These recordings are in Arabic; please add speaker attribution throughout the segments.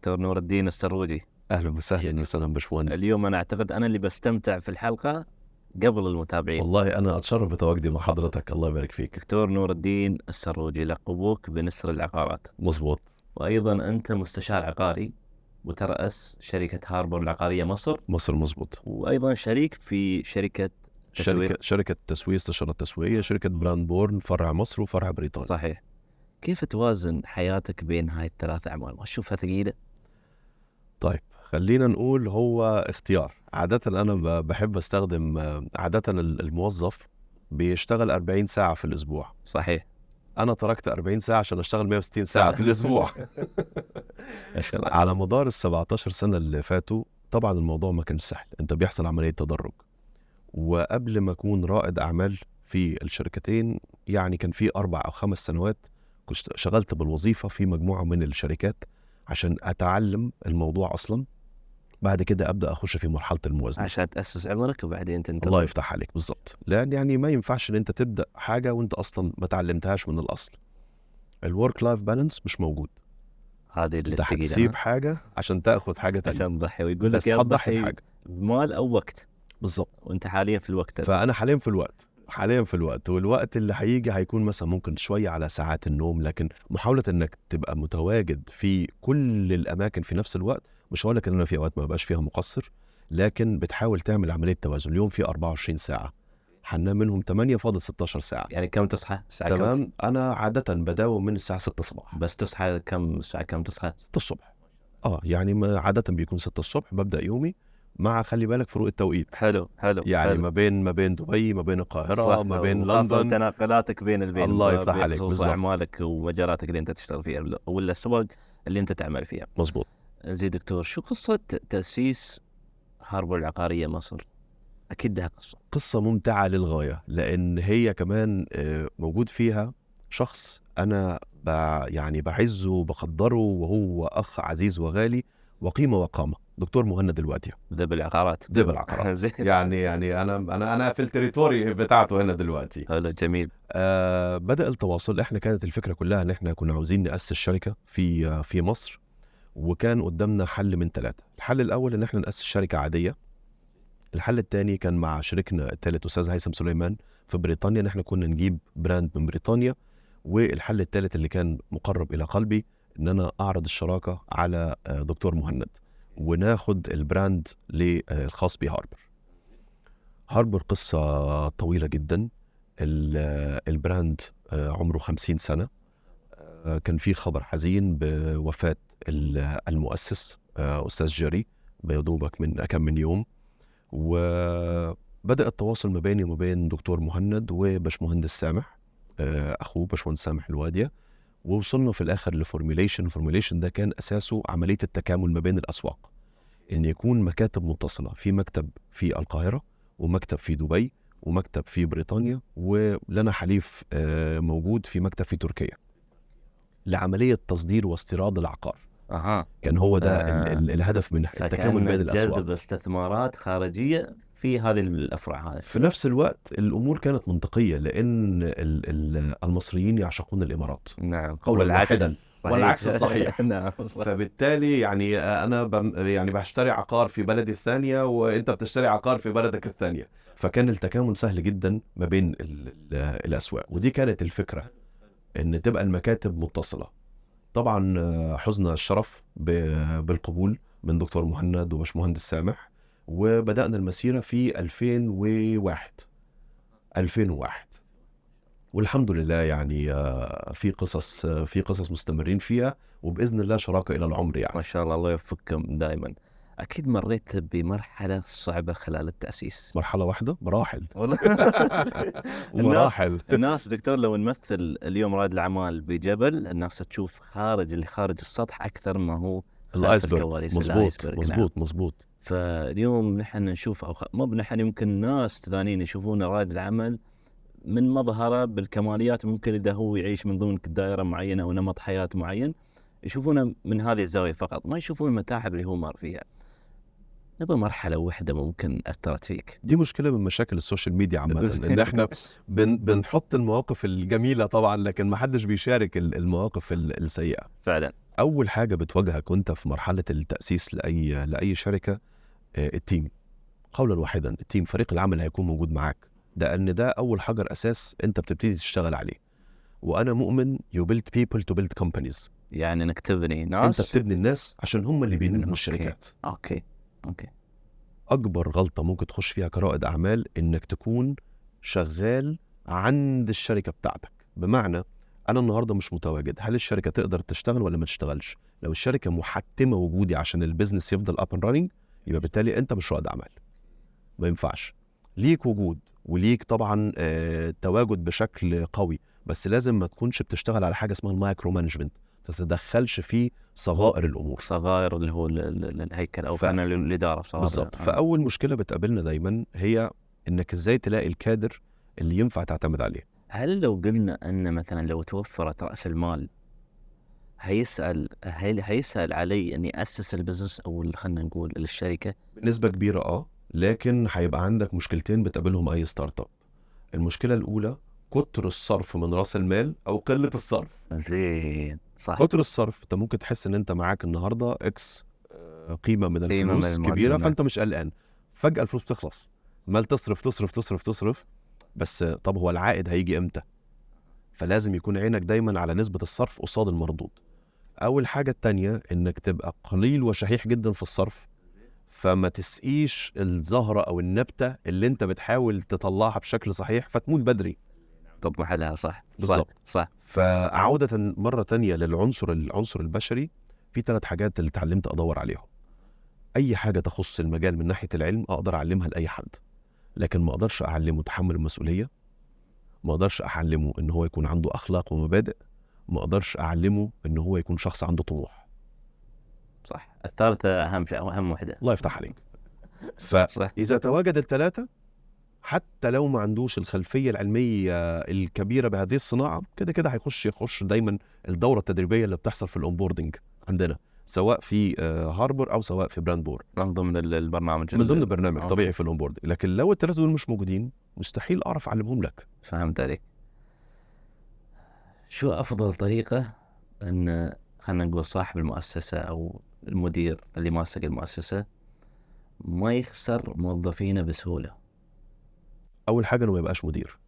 Speaker 1: دكتور نور الدين السروجي.
Speaker 2: اهلا وسهلا وسهلا باشمهندس.
Speaker 1: اليوم انا اعتقد انا اللي بستمتع في الحلقه قبل المتابعين.
Speaker 2: والله انا اتشرف بتواجدي مع حضرتك، الله يبارك فيك.
Speaker 1: دكتور نور الدين السروجي يلقبوك بنسر العقارات،
Speaker 2: مظبوط.
Speaker 1: وايضا انت مستشار عقاري وترأس شركه هاربر العقاريه مصر.
Speaker 2: مظبوط.
Speaker 1: وايضا شريك في شركه تسويق.
Speaker 2: شركه تسويق، استشاره تسويقيه، شركه براند بورن، فرع مصر وفرع بريطانيا.
Speaker 1: صحيح. كيف توازن حياتك بين هاي الثلاث اعمال؟ ما تشوفها ثقيله؟
Speaker 2: طيب خلينا نقول هو اختيار. عاده انا بحب استخدم عاده الموظف بيشتغل 40 ساعه في الاسبوع.
Speaker 1: صحيح.
Speaker 2: انا تركت 40 ساعه عشان اشتغل 160 ساعه في الاسبوع.
Speaker 1: ما شاء الله.
Speaker 2: على مدار ال17 سنه اللي فاتوا طبعا الموضوع ما كانش سهل، انت بيحصل عمليه تدرج. وقبل ما اكون رائد اعمال في الشركتين يعني كان في 4 أو 5 سنوات كنت شغلت بالوظيفه في مجموعه من الشركات عشان اتعلم الموضوع اصلا، بعد كده ابدا اخش في مرحله الموازنه
Speaker 1: عشان تأسس عمرك وبعدين تنتظر.
Speaker 2: الله يفتح عليك. بالظبط. لان يعني ما ينفعش ان انت تبدا حاجه وانت اصلا ما تعلمتهاش من الاصل. الورك لايف بالانس مش موجود.
Speaker 1: هذه اللي
Speaker 2: انت هتسيب حاجه عشان تاخذ حاجه ثانيه،
Speaker 1: عشان تضحي، ويقول لك
Speaker 2: بس
Speaker 1: يا
Speaker 2: هتضحي
Speaker 1: تضحي
Speaker 2: بحاجه.
Speaker 1: بمال او وقت.
Speaker 2: بالظبط.
Speaker 1: وانت حاليا في الوقت هذا.
Speaker 2: فانا حاليا في الوقت والوقت اللي هيجي هيكون مثلا ممكن شويه على ساعات النوم، لكن محاوله انك تبقى متواجد في كل الاماكن في نفس الوقت. مش هقول لك ان انا في اوقات ما بقاش فيها مقصر، لكن بتحاول تعمل عمليه توازن. اليوم فيه 24 ساعه، هننام منهم 8، فاضل 16 ساعه.
Speaker 1: يعني كم تصحى؟ الساعه
Speaker 2: تمام. انا عاده بداوم من الساعه 6 الصبح.
Speaker 1: بس تصحى كم الساعه؟ كم تصحى؟
Speaker 2: 6 الصبح. يعني عاده بيكون 6 الصبح ببدا يومي، مع خلي بالك فروق التوقيت.
Speaker 1: حلو
Speaker 2: يعني
Speaker 1: حلو.
Speaker 2: ما بين دبي، ما بين القاهره، ما بين لندن.
Speaker 1: تنقلاتك بين البين.
Speaker 2: الله يفتح عليك.
Speaker 1: بالضبط. اعمالك ومجالاتك اللي انت تشتغل فيها ولا السوق اللي انت تعمل فيها.
Speaker 2: مظبوط.
Speaker 1: زين دكتور، شو قصه تاسيس هاربر العقاريه مصر؟ اكيد لها
Speaker 2: قصه ممتعه للغايه، لان هي كمان موجود فيها شخص انا يعني بعزه وبقدره، وهو اخ عزيز وغالي وقيمه وقامه، دكتور مهند الوادي.
Speaker 1: ذب العقارات.
Speaker 2: يعني انا في التريتوري بتاعته هنا دلوقتي.
Speaker 1: حلو جميل.
Speaker 2: بدأ التواصل. احنا كانت الفكره كلها ان احنا كنا عاوزين نأسس شركه في مصر، وكان قدامنا حل من 3. الحل الاول ان احنا نأسس شركه عاديه. الحل الثاني كان مع شريكنا الثالث استاذ هيثم سليمان في بريطانيا، ان احنا كنا نجيب براند من بريطانيا. والحل الثالث اللي كان مقرب الى قلبي ان انا اعرض الشراكه على دكتور مهند، وناخد البراند الخاص بهاربر. هاربر قصه طويله جدا. البراند عمره 50 سنه. كان في خبر حزين بوفاه المؤسس استاذ جيري بيدوبك من كم من يوم. وبدأ التواصل ما بيني وما بين دكتور مهند وباشمهندس سامح، أخوه باشمهندس سامح الوادية. ووصلنا في الآخر الفورميليشن ده كان أساسه عملية التكامل ما بين الأسواق، إن يكون مكاتب متصلة، في مكتب في القاهرة ومكتب في دبي ومكتب في بريطانيا، ولنا حليف موجود في مكتب في تركيا لعملية تصدير واستيراد العقار. كان هو ده الهدف من التكامل بين الأسواق،
Speaker 1: جذب استثمارات خارجية في هذه الأفرع هذه.
Speaker 2: في نفس الوقت الأمور كانت منطقية، لأن المصريين يعشقون الإمارات.
Speaker 1: نعم.
Speaker 2: قولا واحدا، والعكس الصحيح.
Speaker 1: نعم.
Speaker 2: فبالتالي يعني أنا يعني بشتري عقار في بلدي الثانية وأنت بتشتري عقار في بلدك الثانية، فكان التكامل سهل جدا ما بين الأسواق. ودي كانت الفكرة، إن تبقى المكاتب متصلة. طبعا حزنا الشرف بالقبول من دكتور مهند وباشمهندس سامح، وبدأنا المسيرة في 2001. والحمد لله يعني في قصص مستمرين فيها، وبإذن الله شراكة إلى العمر يعني.
Speaker 1: ما شاء الله، الله يوفقكم دائما. أكيد مريت بمرحلة صعبة خلال التأسيس.
Speaker 2: مرحلة واحدة؟ مراحل.
Speaker 1: الناس دكتور لو نمثل اليوم رائد الأعمال بجبل، الناس تشوف خارج السطح أكثر ما هو
Speaker 2: الآيسبرغ. مظبوط.
Speaker 1: فاليوم نحن نشوف مو نحن، يمكن ناس ثانيين يشوفون رائد العمل من مظهره بالكماليات، ممكن إذا هو يعيش من ضمن دائرة معينة أو نمط حياة معين يشوفونه من هذه الزاوية فقط، ما يشوفون المتاعب اللي هو مر فيها. نبغى مرحلة واحدة ممكن أثرت فيك.
Speaker 2: دي مشكلة من مشاكل السوشيال ميديا عامة، إن إحنا بنحط المواقف الجميلة طبعا، لكن ما حدش بيشارك المواقف السيئة.
Speaker 1: فعلا.
Speaker 2: أول حاجة بتواجهك وأنت في مرحلة التأسيس لأي شركة، التيم. قولا واحدا، التيم، فريق العمل هيكون موجود معاك، لأن ده أول حجر أساس أنت بتبتدي تشتغل عليه. وأنا مؤمن you build people to build companies.
Speaker 1: يعني إنك تبني ناس.
Speaker 2: أنت بتبني الناس عشان هم اللي بينموا الشركات.
Speaker 1: أوكي.
Speaker 2: أكبر غلطة ممكن تخش فيها كرائد أعمال إنك تكون شغال عند الشركة بتاعتك. بمعنى أنا النهاردة مش متواجد، هل الشركة تقدر تشتغل ولا ما تشتغلش؟ لو الشركة محتمة وجودي عشان البيزنس يفضل up and running، يبقى بالتالي أنت مش رائد أعمال. ما ينفعش. ليك وجود وليك طبعا تواجد بشكل قوي، بس لازم ما تكونش بتشتغل على حاجة اسمها المايكرو مانجمنت، تتدخلش في صغائر الأمور.
Speaker 1: صغائر اللي هو الهيكل أو فن الإدارة.
Speaker 2: بالضبط. فأول مشكلة بتقابلنا دايما هي إنك إزاي تلاقي الكادر اللي ينفع تعتمد عليه.
Speaker 1: هل لو قلنا أن مثلا لو توفرت رأس المال هيسأل علي أني أسس البزنس أو خلنا نقول الشركة؟
Speaker 2: بنسبة كبيرة لكن هيبقى عندك مشكلتين بتقابلهم أي ستارت اب. المشكلة الأولى كتر الصرف من رأس المال أو قلة الصرف.
Speaker 1: زين، صح.
Speaker 2: كتر الصرف أنت ممكن تحس إن أنت معاك النهاردة إكس قيمة من الفلوس كبيرة، فأنت مش قلقان. فجأة الفلوس بتخلص، مال تصرف تصرف تصرف تصرف، بس طب هو العائد هيجي إمتى؟ فلازم يكون عينك دايما على نسبة الصرف قصاد المردود. أول حاجة التانية إنك تبقى قليل وشحيح جدا في الصرف، فما تسقيش الزهرة أو النبتة اللي أنت بتحاول تطلعها بشكل صحيح فتموت بدري.
Speaker 1: طب محلها. صح.
Speaker 2: بالضبط.
Speaker 1: صح.
Speaker 2: فعودة مرة تانية العنصر البشري، في 3 حاجات اللي اتعلمت أدور عليهم. أي حاجة تخص المجال من ناحية العلم أقدر أعلمها لأي حد، لكن ما أقدرش أعلمه تحمل المسؤولية، ما أقدرش أعلمه إن هو يكون عنده أخلاق ومبادئ، ما أقدرش أعلمه إن هو يكون شخص عنده طموح.
Speaker 1: صح. الثالثة أهم شيء، أهم وحدة.
Speaker 2: الله يفتح عليك. فإذا تواجد ال3، حتى لو ما عندوش الخلفية العلمية الكبيرة بهذه الصناعة، كده هيخش دايما الدورة التدريبية اللي بتحصل في الأونبوردنج عندنا، سواء في هاربر أو سواء في براندبور،
Speaker 1: من ضمن البرنامج.
Speaker 2: من ضمن البرنامج طبيعي في الأونبوردنج. لكن لو ال3 دول مش موجودين مستحيل أعرف أعلمهم لك.
Speaker 1: فهمت عليك. شو أفضل طريقة أن خلنا نقول صاحب المؤسسة أو المدير اللي ماسك المؤسسة ما يخسر موظفينه بسهولة؟
Speaker 2: أول حاجة إنه ما يبقاش مدير.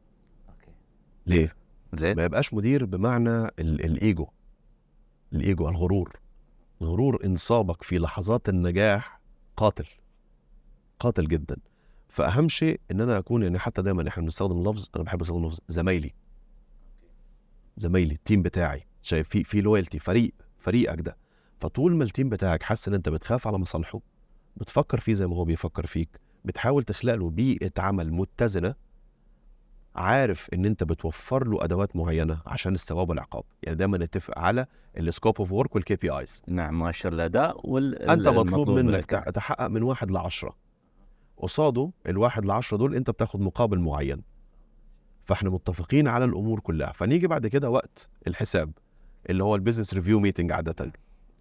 Speaker 1: أوكي.
Speaker 2: ليه؟
Speaker 1: زين.
Speaker 2: ما يبقاش مدير بمعنى الإيجو، الغرور إن صابك في لحظات النجاح قاتل جدا. فأهم شيء إن أنا أكون، يعني حتى دايما إحنا بنستخدم لفظ، أنا بحب أستخدم لفظ زمايلي، التيم بتاعي، شايف في لويالتي، فريقك ده. فطول ما التيم بتاعك حاسس إن أنت بتخاف على مصالحه، بتفكر فيه زي ما هو بيفكر فيك، بتحاول تخلق له بيئة عمل متزنة، عارف ان انت بتوفر له ادوات معينه عشان الثواب والعقاب. يعني دايما نتفق على السكوب اوف ورك والكي بي ايز.
Speaker 1: نعم، مؤشر الاداء
Speaker 2: انت مطلوب منك تحقق من 1 ل10، قصاده 1 ل10 دول انت بتاخد مقابل معين. فاحنا متفقين على الامور كلها. فنيجي بعد كده وقت الحساب اللي هو البيزنس ريفيو ميتنج. عاده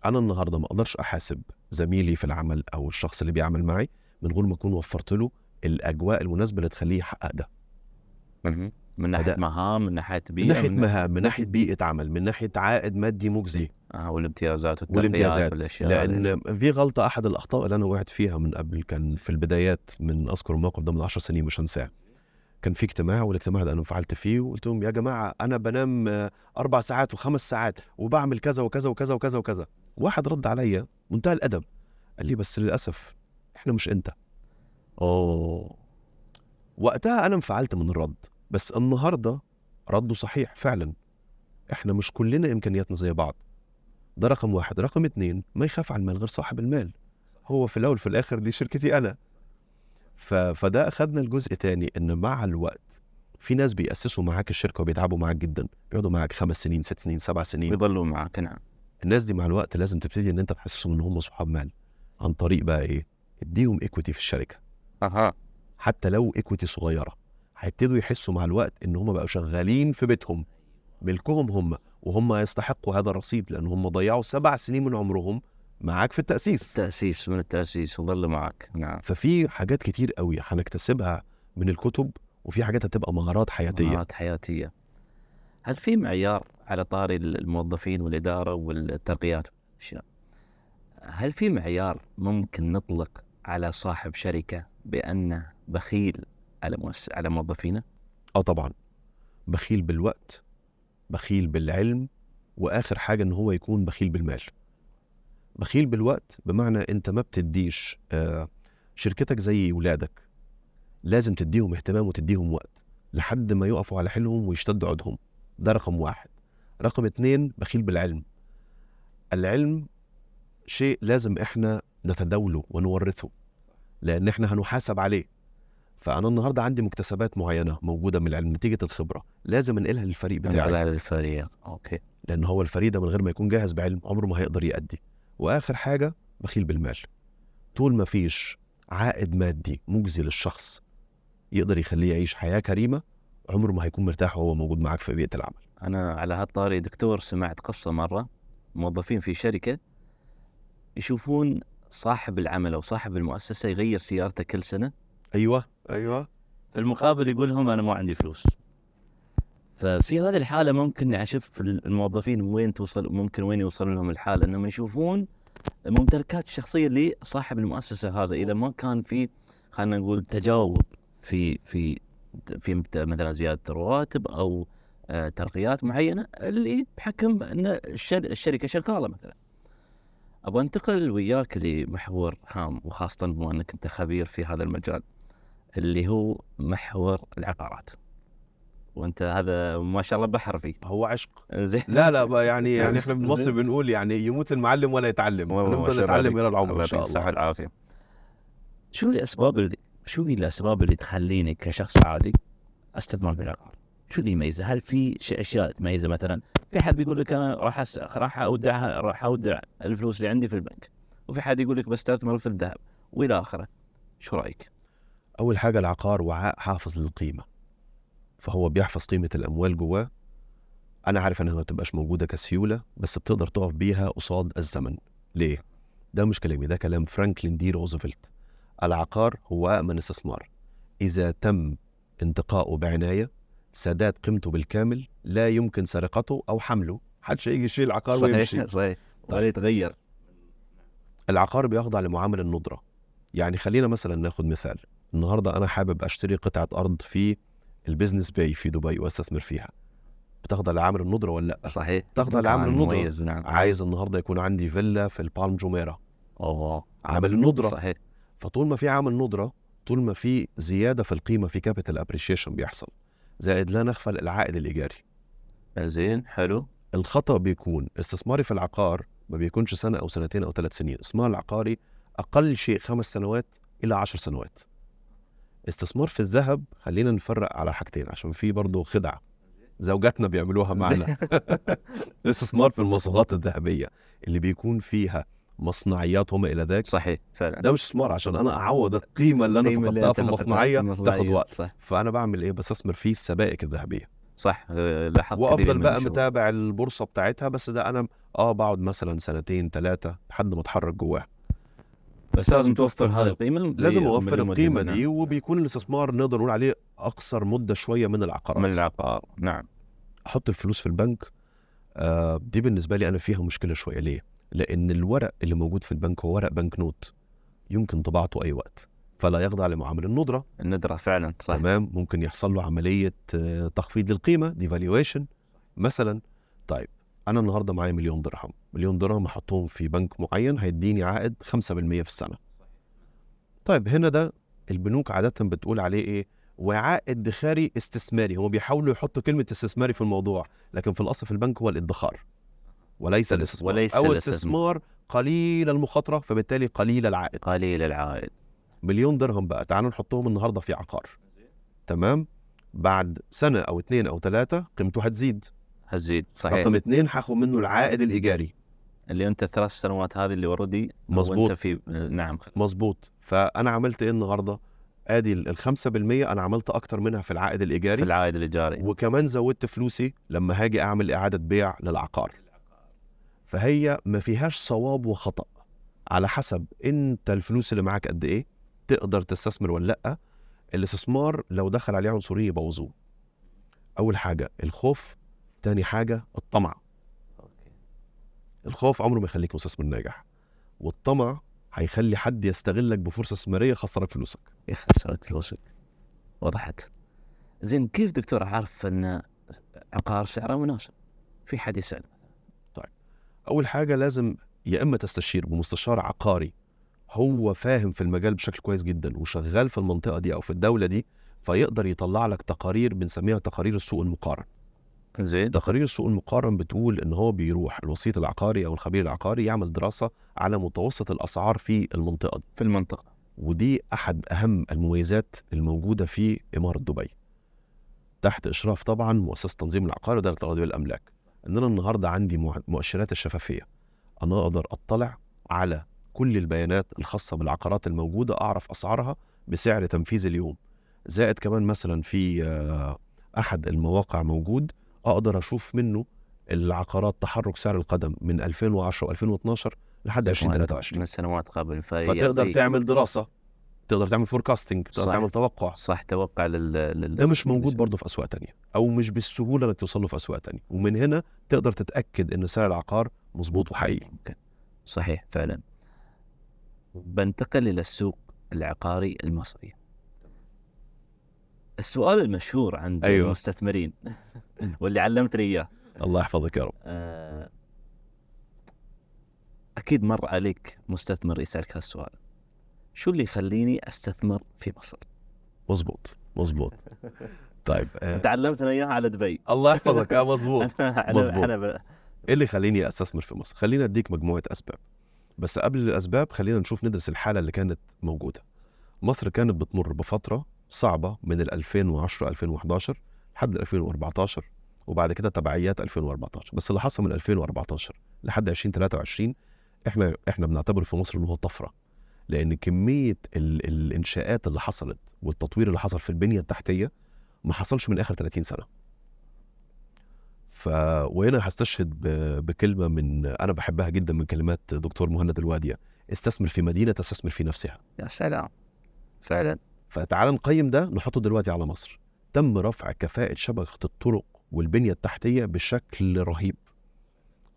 Speaker 2: انا النهارده ما اقدرش احاسب زميلي في العمل او الشخص اللي بيعمل معي من غير ما اكون وفرت له الاجواء المناسبه اللي تخليه يحقق ده.
Speaker 1: من ناحيه مهام، من ناحيه بيئه،
Speaker 2: من ناحيه مهام، من ناحيه بيئه عمل، من ناحيه عائد مادي مجزي،
Speaker 1: والامتيازات والاشياء.
Speaker 2: لان في غلطه، احد الاخطاء اللي انا وقعت فيها من قبل، كان في البدايات، من اذكر الموقف ده من 10 سنين مش هنساه. كان في اجتماع، والاجتماع ده انا انفعلت فيه وقلت لهم يا جماعه انا بنام 4 ساعات و5 ساعات وبعمل كذا وكذا وكذا وكذا وكذا. واحد رد عليا منتهى الادب، قال لي بس للاسف احنا مش انت. وقتها انا انفعلت من الرد، بس النهارده رده صحيح فعلا. احنا مش كلنا امكانياتنا زي بعض، ده رقم 1. رقم 2، ما يخاف على المال غير صاحب المال. هو في الاول في الاخر دي شركتي انا. فده اخذنا الجزء تاني، ان مع الوقت في ناس بيأسسوا معاك الشركه وبيتعبوا معاك جدا، بيقعدوا معاك 5 سنين 6 سنين 7 سنين
Speaker 1: ويظلوا معاك. نعم.
Speaker 2: الناس دي مع الوقت لازم تبتدي ان انت تحسسهم ان هم صحاب مال، عن طريق بقى ايه؟ اديهم ايكويتي في الشركه. حتى لو ايكويتي صغيره، هيبتدوا يحسوا مع الوقت ان هم بقوا شغالين في بيتهم، ملكهم هم، وهم يستحقوا هذا الرصيد، لان هم ضيعوا 7 سنين من عمرهم معاك في التأسيس.
Speaker 1: من التأسيس وظل معك. نعم.
Speaker 2: ففي حاجات كتير قوي هنكتسبها من الكتب، وفي حاجات هتبقى مهارات حياتية.
Speaker 1: مهارات حياتية. هل في معيار على طاري الموظفين والإدارة والترقيات والأشياء، هل في معيار ممكن نطلق على صاحب شركة بأنه بخيل على موظفينه؟
Speaker 2: طبعا، بخيل بالوقت، بخيل بالعلم، وآخر حاجة إن هو يكون بخيل بالمال. بخيل بالوقت بمعنى أنت ما بتديش شركتك زي ولادك، لازم تديهم اهتمام وتديهم وقت لحد ما يقفوا على حيلهم ويشتدوا عودهم. ده رقم 1. رقم 2، بخيل بالعلم. العلم شيء لازم احنا نتداوله ونورثه، لأن احنا هنحاسب عليه. فأنا النهاردة عندي مكتسبات معينة موجودة من العلم نتيجة الخبرة، لازم انقلها للفريق بتاعي.
Speaker 1: للفريق. أوكي.
Speaker 2: لأن هو الفريق ده من غير ما يكون جاهز بعلم عمره ما هيقدر يأدي. وآخر حاجة، بخيل بالمال. طول ما فيش عائد مادي مجزي للشخص يقدر يخليه يعيش حياة كريمة، عمره ما هيكون مرتاح وهو موجود معك في بيئة العمل.
Speaker 1: أنا على هالطاري دكتور سمعت قصة مرة، موظفين في شركة يشوفون صاحب العمل أو صاحب المؤسسة يغير سيارته كل سنة.
Speaker 2: أيوة.
Speaker 1: في المقابل يقول لهم أنا ما عندي فلوس. ففي هذه الحالة ممكن أشوف الموظفين وين توصل، ممكن وين يوصل لهم الحال أنهم يشوفون الممتلكات الشخصية لصاحب المؤسسة هذا. إذا ما كان في، خلينا نقول، تجاوب في مثلا زيادة رواتب أو ترقيات معينة اللي بحكم أن الشركة شغالة مثلا. أبغى أنتقل وياك لمحور هام، وخاصة بما أنك أنت خبير في هذا المجال، اللي هو محور العقارات. وأنت هذا ما شاء الله بحر فيه.
Speaker 2: هو عشق. لا يعني احنا بالمصري بنقول يعني يموت المعلم ولا يتعلم، ونفضل نتعلم إلى العمر إن شاء الله.
Speaker 1: صحة العافية. شو هي الأسباب اللي تخليني كشخص عادي استثمر بالعقار؟ شو اللي يميزه؟ هل في أشياء تميزه؟ مثلا في حد بيقول لك أنا راح أودع الفلوس اللي عندي في البنك، وفي حد يقول لك بستثمر في الذهب وإلى آخره. شو رأيك؟
Speaker 2: أول حاجة، العقار وعاء حافظ للقيمة، فهو بيحفظ قيمة الأموال جواه. أنا عارف أنها ما بتبقاش موجودة كسيولة، بس بتقدر تقف بيها قصاد الزمن. ليه؟ ده مش كلامي، ده كلام فرانكلين دي روزفلت. العقار هو أأمن استثمار إذا تم انتقاؤه بعناية، سداد قيمته بالكامل، لا يمكن سرقته أو حمله. حدش يجي يشيل العقار ويمشي.
Speaker 1: صحيح. ولا يتغير.
Speaker 2: العقار بيخضع لمعامل الندرة. يعني خلينا مثلا ناخد مثال. النهاردة أنا حابب أشتري قطعة أرض في البيزنس باي في دبي واستثمر فيها، بتخضع لعامل الندرة ولا لا؟
Speaker 1: صحيح.
Speaker 2: تخضع لعامل الندرة.
Speaker 1: نعم.
Speaker 2: عايز النهاردة يكون عندي فيلا في البالم جوميرا،
Speaker 1: عامل
Speaker 2: الندرة.
Speaker 1: صحيح.
Speaker 2: فطول ما في عامل ندرة، طول ما في زيادة في القيمة، في كابيتال ابريشيشن بيحصل، زائد لا نغفل العائد الإيجاري.
Speaker 1: زين، حلو.
Speaker 2: الخطأ بيكون استثماري في العقار ما بيكونش سنة أو سنتين أو 3 سنين. استثمار العقاري أقل شيء 5 سنوات إلى 10 سنوات. استثمار في الذهب، خلينا نفرق على حاجتين عشان في برضو خدعة زوجاتنا بيعملوها معنا. الاستثمار في المصاغات الذهبية اللي بيكون فيها مصنعيات وما إلى ذلك،
Speaker 1: صحيح فعلا.
Speaker 2: ده مش استثمار عشان أنا أعوض القيمة اللي أنا فقدتها في المصنعية، تاخد وقت.
Speaker 1: صح.
Speaker 2: فأنا بعمل إيه؟ بستثمر في السبائك الذهبية.
Speaker 1: صح. لاحظت
Speaker 2: وأفضل بقى متابع البورصة بتاعتها، بس ده أنا بقعد مثلا 2 3 لحد ما أتحرك جواه.
Speaker 1: بس لازم توفر هذه القيمة.
Speaker 2: لازم أوفر القيمة دي، وبيكون الاستثمار نقدر نقول عليه أقصر مدة شوية من العقارات.
Speaker 1: من العقار. نعم.
Speaker 2: أحط الفلوس في البنك. دي بالنسبة لي أنا فيها مشكلة شوية. ليه؟ لأن الورق اللي موجود في البنك هو ورق بنك نوت، يمكن طباعته أي وقت، فلا يخضع لمعامل الندرة
Speaker 1: فعلا. صح.
Speaker 2: تمام. ممكن يحصل له عملية تخفيض للقيمة، devaluation مثلا. طيب أنا النهاردة معايا مليون درهم أحطهم في بنك معين هيديني عائد 5% في السنة. طيب هنا ده البنوك عادة بتقول عليه إيه؟ وعاء ادخاري استثماري. هم بيحاولوا يحطوا كلمة استثماري في الموضوع، لكن في الأصل في البنك هو الادخار وليس الاستثمار، أو استثمار قليل المخاطرة فبالتالي قليل العائد. مليون درهم بقى تعالوا نحطهم النهاردة في عقار. تمام. بعد سنة أو 2 أو 3 قيمته هتزيد.
Speaker 1: صحيح.
Speaker 2: رقم 2 هاخد منه العائد الإيجاري
Speaker 1: اللي أنت 3 سنوات هذه اللي وردي.
Speaker 2: مظبوط.
Speaker 1: في نعم.
Speaker 2: مظبوط. فأنا عملت إيه النهاردة؟ ادي 5% انا عملت اكتر منها في العائد الايجاري. وكمان زودت فلوسي لما هاجي اعمل اعادة بيع للعقار. فهي ما فيهاش صواب وخطأ، على حسب انت الفلوس اللي معاك قد ايه، تقدر تستثمر ولا لا. الاستثمار لو دخل عليه عنصريه يبوظوه. اول حاجه الخوف، تاني حاجه الطمع. الخوف عمره ما يخليك مستثمر ناجح، والطمع هيخلي حد يستغلك بفرصه استثماريه يخسرك فلوسك.
Speaker 1: يخسرك فلوسك. وضحت. زين، كيف دكتور أعرف أن عقار سعره مناسب؟ في حد يسأل.
Speaker 2: اول حاجه لازم يا اما تستشير بمستشار عقاري هو فاهم في المجال بشكل كويس جدا وشغال في المنطقه دي او في الدوله دي، فيقدر يطلع لك تقارير بنسميها تقارير السوق المقارن.
Speaker 1: زين.
Speaker 2: تقارير السوق المقارن بتقول ان هو بيروح الوسيط العقاري او الخبير العقاري يعمل دراسه على متوسط الاسعار في المنطقه دي.
Speaker 1: في المنطقة.
Speaker 2: ودي احد اهم المميزات الموجوده في اماره دبي، تحت اشراف طبعا مؤسسه تنظيم العقار واداره الاراضي والاملاك. ان انا النهارده عندي مؤشرات الشفافيه، انا اقدر اطلع على كل البيانات الخاصه بالعقارات الموجوده، اعرف اسعارها بسعر تنفيذ اليوم. زائد كمان مثلا في احد المواقع موجود اقدر اشوف منه العقارات تحرك سعر القدم من 2010 و2012 لحد 2023
Speaker 1: من سنوات قبل.
Speaker 2: فتقدر تعمل دراسه، تقدر تعمل فوركاستنج، تقدر تعمل توقع.
Speaker 1: صح، توقع
Speaker 2: ده مش موجود برضه في اسواق تانية، او مش بالسهوله انك توصل له في اسواق تانية، ومن هنا تقدر تتاكد ان سعر العقار مظبوط وحقيقي.
Speaker 1: صحيح فعلا. بنتقل الى السوق العقاري المصري. السؤال المشهور عند المستثمرين واللي علمتني اياه.
Speaker 2: الله يحفظك يا رب.
Speaker 1: اكيد مر عليك مستثمر يسالك هالسؤال: شو اللي يخليني استثمر في مصر؟
Speaker 2: مظبوط. طيب
Speaker 1: تعلمتنا اياها على دبي.
Speaker 2: الله يحفظك. مظبوط.
Speaker 1: مظبوط.
Speaker 2: ايه اللي يخليني استثمر في مصر؟ خلينا اديك مجموعه اسباب، بس قبل الاسباب خلينا نشوف ندرس الحاله اللي كانت موجوده. مصر كانت بتمر بفتره صعبه من 2010 2011 لحد 2014، وبعد كده تبعيات 2014. بس اللي حصل من 2014 لحد 2023 احنا بنعتبر في مصر انه هو طفره، لان كميه الانشاءات اللي حصلت والتطوير اللي حصل في البنيه التحتيه ما حصلش من اخر 30 سنه. وهنا هستشهد بكلمه من انا بحبها جدا من كلمات دكتور مهند الواديه: استثمر في مدينه تستثمر في نفسها.
Speaker 1: يا سلام، فعلا.
Speaker 2: فتعال نقيم ده، نحطه دلوقتي على مصر. تم رفع كفاءه شبكه الطرق والبنيه التحتيه بشكل رهيب،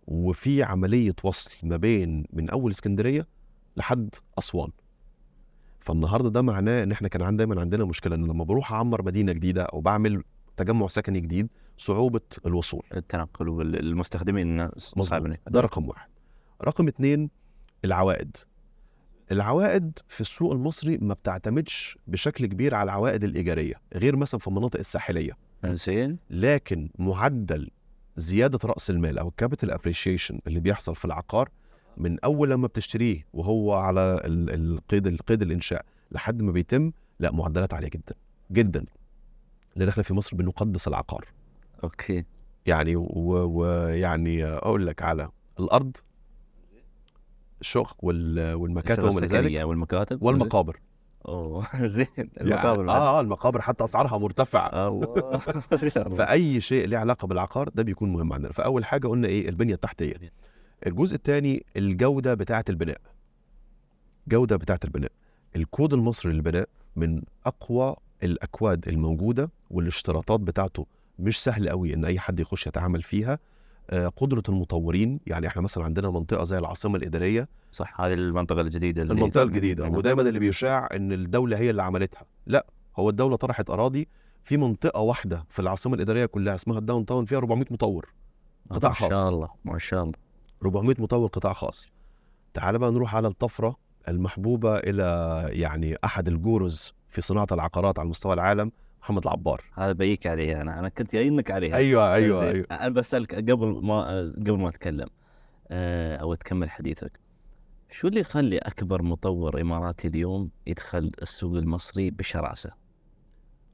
Speaker 2: وفي عمليه وصل ما بين من اول اسكندريه لحد اسوان. فالنهارده ده معناه ان احنا كان دايما عندنا مشكله ان لما بروح اعمر مدينه جديده او بعمل تجمع سكني جديد صعوبه الوصول،
Speaker 1: التنقل والمستخدمين صعبين.
Speaker 2: ده رقم واحد. رقم 2 العوائد. العوائد في السوق المصري ما بتعتمدش بشكل كبير على العوائد الايجاريه غير مثلا في المناطق الساحليه.
Speaker 1: زين.
Speaker 2: لكن معدل زياده راس المال او الكابيتال ابريشيشن اللي بيحصل في العقار من اول لما بتشتريه وهو على القيد الانشاء لحد ما بيتم، لا معدلات عاليه جدا جدا، لان احنا في مصر بنقدس العقار.
Speaker 1: اوكي.
Speaker 2: يعني ويعني اقول لك على الارض، الشقق والمكاتب وما ذلك،
Speaker 1: والمكاتب
Speaker 2: والمقابر.
Speaker 1: زين. المقابر
Speaker 2: المقابر حتى اسعارها مرتفعه.
Speaker 1: الله.
Speaker 2: فاي شيء له علاقه بالعقار ده بيكون مهم عندنا. فاول حاجه قلنا ايه؟ البنيه التحتيه. الجزء الثاني الجوده بتاعه البناء. جوده بتاعه البناء. الكود المصري للبناء من اقوى الاكواد الموجوده، والاشتراطات بتاعته مش سهل قوي ان اي حد يخش يتعامل فيها. قدره المطورين، يعني احنا مثلا عندنا منطقه زي العاصمه الاداريه.
Speaker 1: صح، هذه المنطقه الجديده.
Speaker 2: المنطقه الجديده ودايما اللي بيشاع ان الدوله هي اللي عملتها. لا، هو الدوله طرحت اراضي في منطقه واحده في العاصمه الاداريه كلها اسمها الداون تاون، فيها 400 مطور قطاع خاص.
Speaker 1: ما شاء الله ما شاء الله.
Speaker 2: 400 مطور قطاع خاص. تعال بقى نروح على الطفره المحبوبه الى يعني احد الجورز في صناعه العقارات على مستوى العالم، محمد العبار.
Speaker 1: هذا بيك عليها. انا كنت جايينك عليها.
Speaker 2: ايوه.
Speaker 1: انا بسالك قبل ما اتكلم او تكمل حديثك، شو اللي يخلي اكبر مطور اماراتي اليوم يدخل السوق المصري بشراسه؟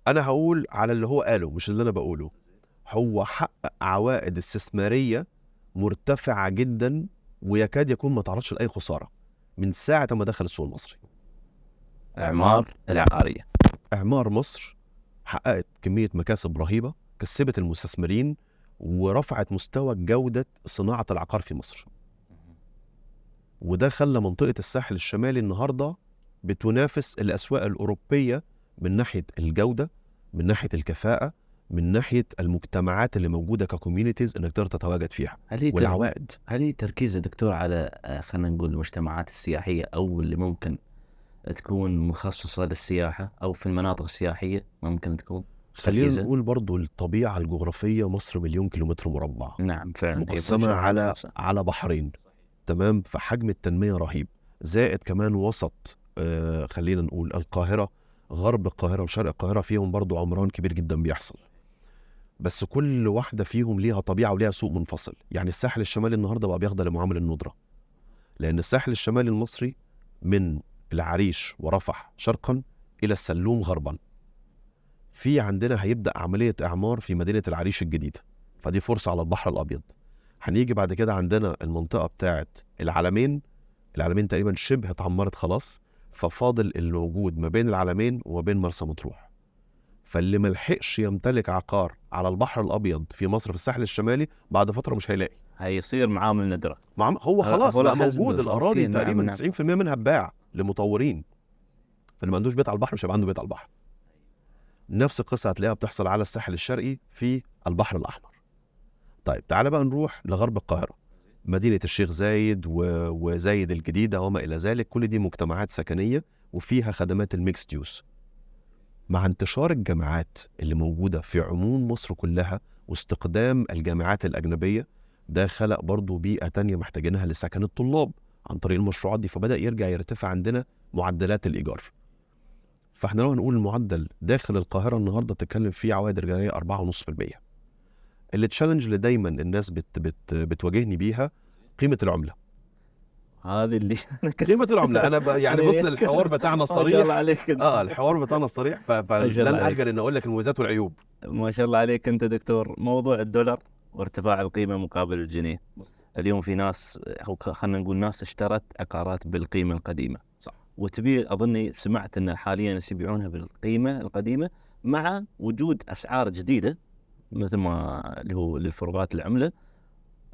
Speaker 2: انا هقول على اللي هو قاله مش اللي انا بقوله. هو حقق عوائد استثماريه مرتفعه جدا ويكاد يكون ما تعرضش لاي خساره من ساعه ما دخل السوق المصري.
Speaker 1: اعمار العقاريه.
Speaker 2: اعمار مصر حققت كميه مكاسب رهيبه، كسبت المستثمرين ورفعت مستوى جوده صناعه العقار في مصر. وده خلى منطقة الساحل الشمالي النهاردة بتنافس الأسواق الأوروبية من ناحية الجودة، من ناحية الكفاءة، من ناحية المجتمعات اللي موجودة ككوميونيتيز انك تقدر تتواجد فيها والعوائد.
Speaker 1: هل هي تركيز دكتور على خلينا نقول المجتمعات السياحية أو اللي ممكن تكون مخصصة للسياحة أو في المناطق السياحية ممكن تكون؟
Speaker 2: خلينا نقول برضو الطبيعة الجغرافية، مصر 1,000,000 كيلومتر مربع،
Speaker 1: نعم فعلا
Speaker 2: مقسمة على بحرين، تمام، فحجم التنمية رهيب. زائد كمان وسط خلينا نقول القاهرة، غرب القاهرة وشرق القاهرة فيهم برضو عمران كبير جدا بيحصل، بس كل واحدة فيهم ليها طبيعة وليها سوق منفصل. يعني الساحل الشمالي النهاردة بقى بيخضع لمعامل الندرة، لأن الساحل الشمالي المصري من العريش ورفح شرقا إلى السلوم غربا، في عندنا هيبدأ عملية إعمار في مدينة العريش الجديدة، فدي فرصة على البحر الأبيض. هنيجي بعد كده عندنا المنطقة بتاعت العلمين تقريبا شبه اتعمرت خلاص، ففاضل الموجود ما بين العلمين وما بين مرسى مطروح. فاللي ملحقش يمتلك عقار على البحر الأبيض في مصر في الساحل الشمالي بعد فترة مش هيلاقي،
Speaker 1: هيصير معامل ندرة.
Speaker 2: هو خلاص بقى موجود، الأراضي
Speaker 1: نعم
Speaker 2: تقريبا
Speaker 1: نعم.
Speaker 2: 90% منها اتباع لمطورين، فاللي ما عندوش بيت على البحر مش هيبقى عنده بيت على البحر. نفس القصة هتلاقيها بتحصل على الساحل الشرقي في البحر الأحمر. طيب تعال بقى نروح لغرب القاهرة، مدينة الشيخ زايد وزايد الجديدة وما إلى ذلك، كل دي مجتمعات سكنية وفيها خدمات الميكس يوز. مع انتشار الجامعات اللي موجودة في عموم مصر كلها واستقدام الجامعات الأجنبية، ده خلق برضو بيئة تانية محتاجينها لسكن الطلاب عن طريق المشروعات دي، فبدأ يرجع يرتفع عندنا معدلات الإيجار. فاحنا لو هنقول المعدل داخل القاهرة النهاردة تتكلم فيه عوائد رجالية 4.5%. اللي تشالنج اللي دايما الناس بتواجهني بيها قيمة العملة.
Speaker 1: هذه اللي
Speaker 2: قيمة العملة أنا يعني بص الحوار بتاعنا صريح.
Speaker 1: ما شاء الله عليك.
Speaker 2: الحوار بتاعنا صريح، فلن أخجل إن أقول لك المميزات والعيوب.
Speaker 1: ما شاء الله عليك أنت دكتور. موضوع الدولار وارتفاع القيمة مقابل الجنيه، اليوم في ناس أو خلينا نقول ناس اشترت عقارات بالقيمة القديمة،
Speaker 2: صح،
Speaker 1: وتبي أظني سمعت أن حاليا يبيعونها بالقيمة القديمة مع وجود أسعار جديدة مثل ما اللي هو للفروقات العملة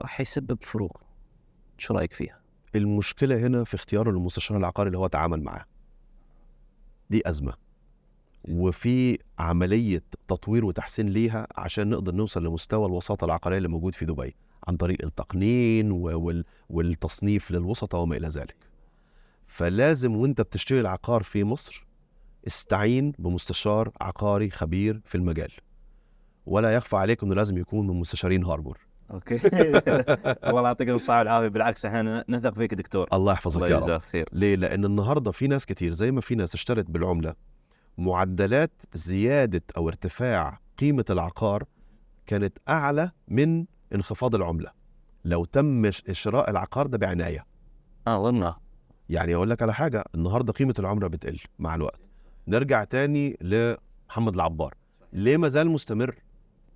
Speaker 1: راح يسبب فروق. شو رأيك فيها؟
Speaker 2: المشكلة هنا في اختياره للمستشار العقاري اللي هو تعامل معاه، دي أزمة، وفي عملية تطوير وتحسين ليها عشان نقدر نوصل لمستوى الوساطة العقارية اللي موجود في دبي عن طريق التقنين والتصنيف للوسطة وما إلى ذلك. فلازم وانت بتشتري العقار في مصر استعين بمستشار عقاري خبير في المجال، ولا يخفى عليكم انه لازم يكون من مستشارين هاربور.
Speaker 1: اوكي. الله يعطيك الصحة والعافية، بالعكس احنا نثق فيك دكتور.
Speaker 2: الله يحفظك يا رب.
Speaker 1: خير.
Speaker 2: ليه؟ لأن النهاردة في ناس كتير زي ما في ناس اشترت بالعملة، معدلات زيادة أو ارتفاع قيمة العقار كانت أعلى من انخفاض العملة لو تم شراء العقار ده بعناية.
Speaker 1: والله
Speaker 2: يعني أقول لك على حاجة، النهاردة قيمة العملة بتقل مع الوقت. نرجع تاني لمحمد العبار، ليه ما زال مستمر؟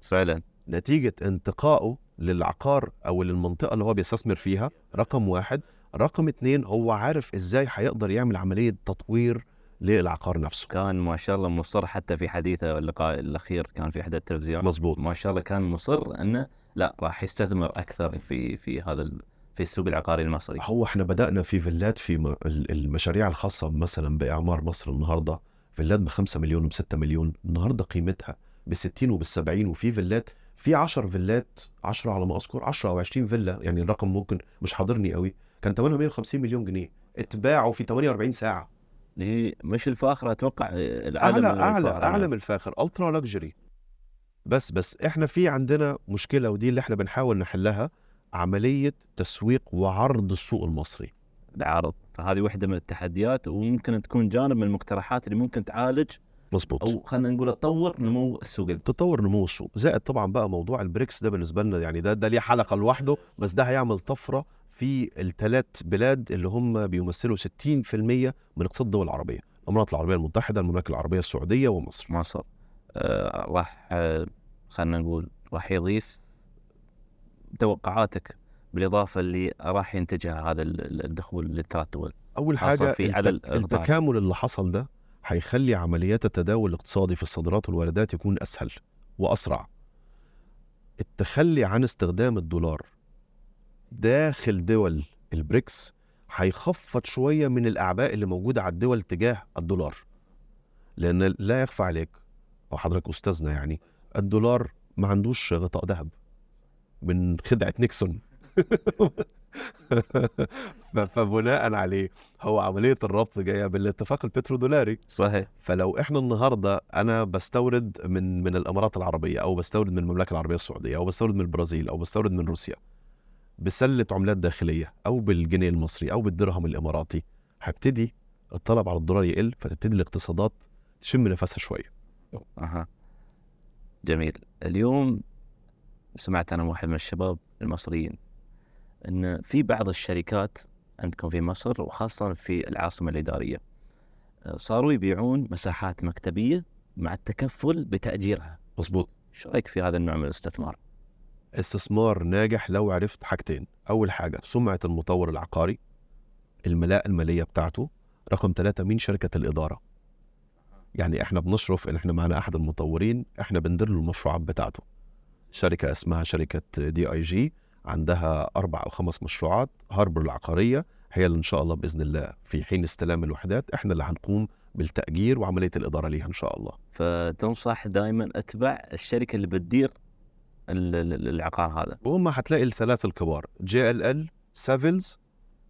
Speaker 1: فعلا
Speaker 2: نتيجة انتقائه للعقار أو للمنطقة اللي هو بيستثمر فيها، رقم واحد. رقم اتنين، هو عارف إزاي هيقدر يعمل عملية تطوير للعقار نفسه.
Speaker 1: كان ما شاء الله مصر، حتى في حديثه اللقاء الأخير كان في إحدى التلفزيون،
Speaker 2: مظبوط،
Speaker 1: ما شاء الله كان مصر أنه لا راح يستثمر أكثر في هذا في السوق العقاري المصري.
Speaker 2: هو احنا بدأنا في فيلات في المشاريع الخاصة مثلا بإعمار مصر النهاردة، فيلات ب5 مليون وب6 مليون، النهاردة قيمتها ب60 وب70، وفي فيلات في 10 فيلات، 10 على ما أذكر 10 أو 20 فيلا، يعني الرقم ممكن مش حاضرني قوي، كان ثمنها 150 مليون جنيه اتباعوا في 48 ساعة.
Speaker 1: هي مش الفاخرة أتوقع العالم
Speaker 2: أعلى من الفاخر، ألترا لكجري. بس احنا في عندنا مشكلة، ودي اللي احنا بنحاول نحلها، عملية تسويق وعرض السوق المصري.
Speaker 1: العرض، فهذه واحدة من التحديات، وممكن تكون جانب من المقترحات اللي ممكن تعالج
Speaker 2: مظبوط،
Speaker 1: أو خلينا نقول تطور نمو السوق.
Speaker 2: تطور نمو السوق. زائد طبعا بقى موضوع البريكس ده بالنسبة لنا، يعني ده ليه حلقة لوحده، بس ده هيعمل طفرة في الثلاث بلاد اللي هم بيمثلوا 60% من اقتصاد الدول العربية، الإمارات العربية المتحدة، المملكة العربية السعودية، ومصر.
Speaker 1: راح خلينا نقول راح يضيف توقعاتك بالإضافة اللي راح ينتجها هذا الدخول للثلاث دول.
Speaker 2: أول حاجة
Speaker 1: في
Speaker 2: التكامل اللي حصل ده هيخلي عمليات التداول الاقتصادي في الصادرات والواردات يكون أسهل وأسرع. التخلي عن استخدام الدولار داخل دول البريكس هيخفض شويه من الاعباء اللي موجوده على الدول تجاه الدولار، لان لا يخفى عليك وحضرتك استاذنا يعني الدولار ما عندوش غطاء ذهب من خدعه نيكسون. فبناء عليه هو عمليه الربط جايه بالاتفاق البترودولاري.
Speaker 1: صحيح.
Speaker 2: فلو احنا النهارده انا بستورد من الامارات العربيه، او بستورد من المملكه العربيه السعوديه، او بستورد من البرازيل، او بستورد من روسيا بسله عملات داخليه، او بالجنيه المصري، او بالدرهم الاماراتي، هبتدي الطلب على الدولار يقل، فتبتدي الاقتصادات تشم نفسها شويه.
Speaker 1: اها جميل. اليوم سمعت انا واحد من الشباب المصريين ان في بعض الشركات عندكم في مصر وخاصه في العاصمه الاداريه صاروا يبيعون مساحات مكتبيه مع التكفل بتاجيرها.
Speaker 2: مظبوط.
Speaker 1: شو رايك في هذا النوع من الاستثمار؟
Speaker 2: استثمار ناجح لو عرفت حاجتين. اول حاجه سمعه المطور العقاري، الملاءه الماليه بتاعته. رقم 3 مين شركه الاداره. يعني احنا بنشرف ان احنا معنا احد المطورين احنا بندير له المشروعات بتاعته. شركه اسمها شركه DIG، عندها 4 أو 5 مشروعات. هاربر العقاريه هي اللي ان شاء الله باذن الله في حين استلام الوحدات احنا اللي هنقوم بالتاجير وعمليه الاداره ليها ان شاء الله.
Speaker 1: فتنصح دائما اتبع الشركه اللي بتدير العقار هذا.
Speaker 2: وهم هتلاقي الثلاث الكبار JLL، سافيلز،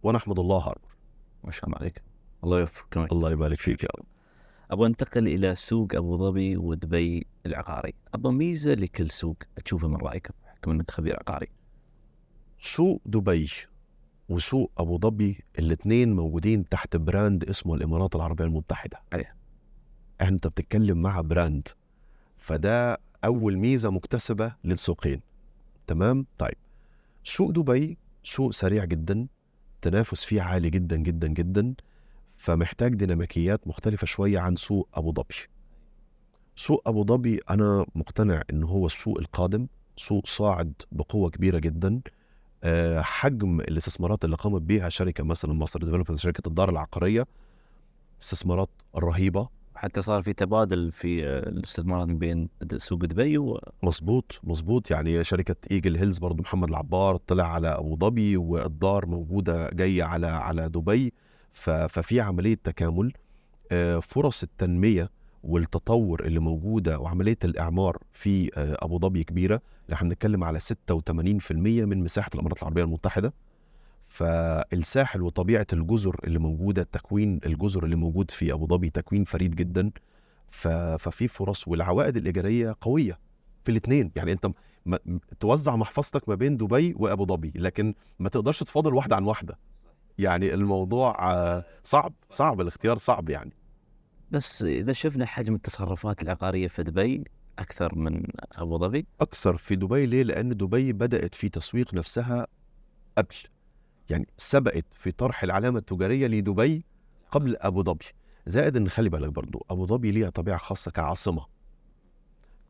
Speaker 2: ونحمد الله هاربر.
Speaker 1: ما شاء الله عليك، الله يوفقك.
Speaker 2: الله يبارك فيك يا رب.
Speaker 1: ابغى انتقل الى سوق ابو ظبي ودبي العقاري. ابغى ميزه لكل سوق تشوفه من رايك بحكم انك خبير عقاري.
Speaker 2: سوق دبي وسوق ابو ظبي الاثنين موجودين تحت براند اسمه الامارات العربيه المتحده.
Speaker 1: ايه.
Speaker 2: انت بتتكلم مع براند، فده اول ميزه مكتسبه للسوقين. تمام. طيب سوق دبي سوق سريع جدا، تنافس فيه عالي جدا جدا جدا، فمحتاج ديناميكيات مختلفه شويه عن سوق ابو ظبي. سوق ابو ظبي انا مقتنع ان هو السوق القادم، سوق صاعد بقوه كبيره جدا. حجم الاستثمارات اللي قامت بيها شركه مثلا مصر ديفلوبمنت، شركه الدار العقاريه، استثمارات رهيبه.
Speaker 1: حتى صار في تبادل في الاستثمارات بين سوق دبي
Speaker 2: مظبوط. يعني شركه ايجل هيلز برضو محمد العبار طلع على ابو ظبي، والدار موجوده جايه على دبي. ففي عمليه تكامل. فرص التنميه والتطور اللي موجوده وعمليه الاعمار في ابو ظبي كبيره. احنا بنتكلم على 86% من مساحه الامارات العربيه المتحده. فالساحل وطبيعه الجزر اللي موجوده، تكوين الجزر اللي موجود في ابو ظبي تكوين فريد جدا. ففي فرص، والعوائد الايجاريه قويه في الاثنين. يعني انت توزع محفظتك ما بين دبي وابو ظبي، لكن ما تقدرش تفاضل واحده عن واحده. يعني الموضوع صعب الاختيار صعب يعني.
Speaker 1: بس اذا شفنا حجم التصرفات العقاريه في دبي اكثر من ابو ظبي.
Speaker 2: اكثر في دبي. ليه؟ لان دبي بدات في تسويق نفسها قبل، يعني سبقت في طرح العلامه التجاريه لدبي قبل ابو ظبي. زائد ان خلي بالك برضو ابو ظبي ليها طبيعه خاصه كعاصمه.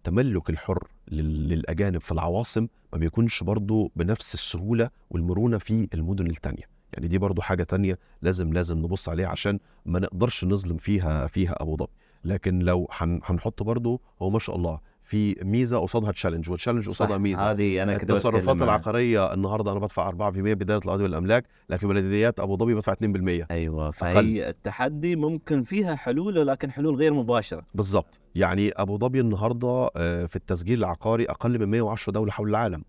Speaker 2: تملك الحر للاجانب في العواصم ما بيكونش برضو بنفس السهوله والمرونه في المدن التانية. يعني دي برضو حاجه تانية لازم نبص عليها عشان ما نقدرش نظلم فيها ابو ظبي. لكن لو هنحط برضو، هو ما شاء الله في ميزه قصادها تشالنج، والتشالنج قصادها ميزه.
Speaker 1: هذه انا كنت
Speaker 2: التصرفات العقاريه النهارده انا بدفع 4% بدايه الاراضي والاملاك، لكن بلديات ابو ظبي بدفع 2%.
Speaker 1: ايوه، فهي التحدي ممكن فيها حلول، ولكن حلول غير مباشره.
Speaker 2: بالضبط. يعني ابو ظبي النهارده في التسجيل العقاري اقل من 110 دوله حول العالم.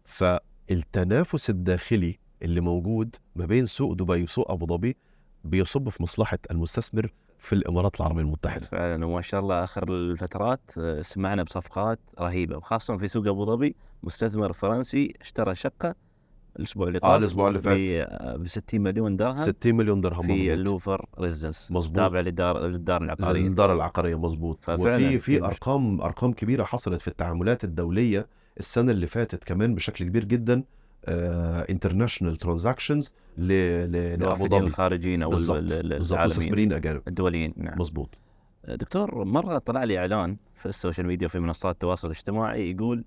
Speaker 2: فالتنافس الداخلي اللي موجود ما بين سوق دبي وسوق ابو ظبي بيصب في مصلحه المستثمر في الامارات العربيه المتحده.
Speaker 1: فعلا، وما شاء الله اخر الفترات سمعنا بصفقات رهيبه، وخاصه في سوق ابو ظبي. مستثمر فرنسي اشترى شقه الاسبوع اللي طاف
Speaker 2: الاسبوع اللي فات
Speaker 1: ب 60 مليون درهم.
Speaker 2: 60 مليون درهم
Speaker 1: في اللوفر ريزنس،
Speaker 2: مظبوط،
Speaker 1: تابع للدار العقاريه.
Speaker 2: الدار العقاريه مظبوط. وفي في ارقام كبيره حصلت في التعاملات الدوليه السنه اللي فاتت كمان بشكل كبير جدا. انترناشونال ترانزاكشنز لابو ظبي،
Speaker 1: الخارجيين او
Speaker 2: المستثمرين اجانب
Speaker 1: الدوليين. نعم.
Speaker 2: مظبوط.
Speaker 1: دكتور، مره طلع لي اعلان في السوشيال ميديا في منصات التواصل الاجتماعي يقول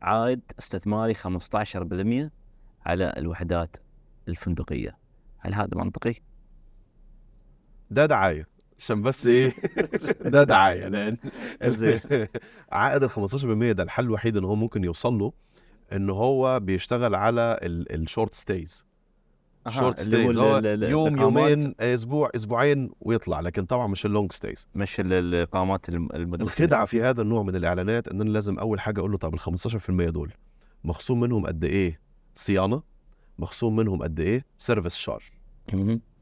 Speaker 1: عائد استثماري 15% على الوحدات الفندقيه. هل هذا منطقي؟
Speaker 2: ده دعايه عشان بس ايه. ده دعايه، لان عائد ال 15% ده الحل الوحيد ان هو ممكن يوصل له ان هو بيشتغل على الشورت ستيز. شورت
Speaker 1: اللي هو
Speaker 2: ستيز هو يوم
Speaker 1: الإقامات،
Speaker 2: يومين اسبوع اسبوعين ويطلع، لكن طبعا مش اللونج ستيز.
Speaker 1: مش الإقامات المدة.
Speaker 2: الخدعه في هذا النوع من الاعلانات ان انا لازم اول حاجه اقول له طب ال 15% دول مخصوم منهم قد ايه صيانه، مخصوم منهم قد ايه سيرفيس شارج.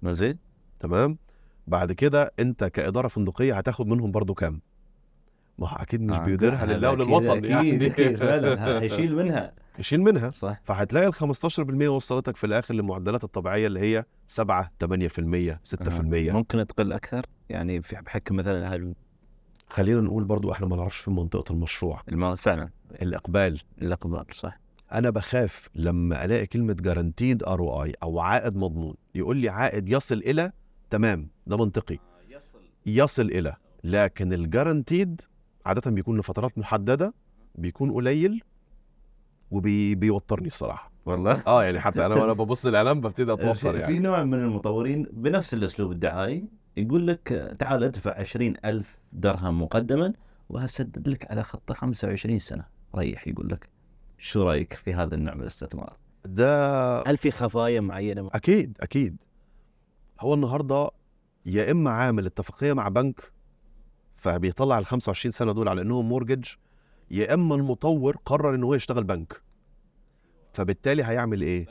Speaker 1: زين.
Speaker 2: تمام. بعد كده انت كاداره فندقيه هتاخد منهم برضو كام؟ ما هو اكيد مش بيديرها لله وللوطن يعني.
Speaker 1: أكيد فعلا هيشيل منها.
Speaker 2: يشيل منها.
Speaker 1: صح.
Speaker 2: فهتلاقي ال 15% وصلتك في الاخر للمعدلات الطبيعيه اللي هي 7 8% 6%.
Speaker 1: ممكن تقل اكثر يعني بحكم مثلا
Speaker 2: خلينا نقول برضو احنا ما نعرفش في منطقه المشروع
Speaker 1: فعلا
Speaker 2: الاقبال.
Speaker 1: صح.
Speaker 2: انا بخاف لما الاقي كلمه جارانتيد ROI او عائد مضمون يقول لي عائد يصل الى، تمام ده منطقي، يصل الى، لكن الجارانتيد عاده بيكون لفترات محدده، بيكون قليل وبيوترني الصراحه
Speaker 1: والله.
Speaker 2: يعني حتى انا وانا ببص الاعلام ببتدي اتوتر يعني.
Speaker 1: في نوع من المطورين بنفس الاسلوب الدعائي يقول لك تعال ادفع 20,000 درهم مقدما وهسدد لك على خطه 25 سنه ريح. يقول لك شو رايك في هذا النوع من الاستثمار؟
Speaker 2: ده
Speaker 1: هل في خفايا معينه؟
Speaker 2: اكيد. هو النهارده يا اما عامل اتفاقيه مع بنك فبيطلع ال 25 سنه دول على انهم مورجج، يا اما المطور قرر ان هو يشتغل بنك، فبالتالي هيعمل ايه؟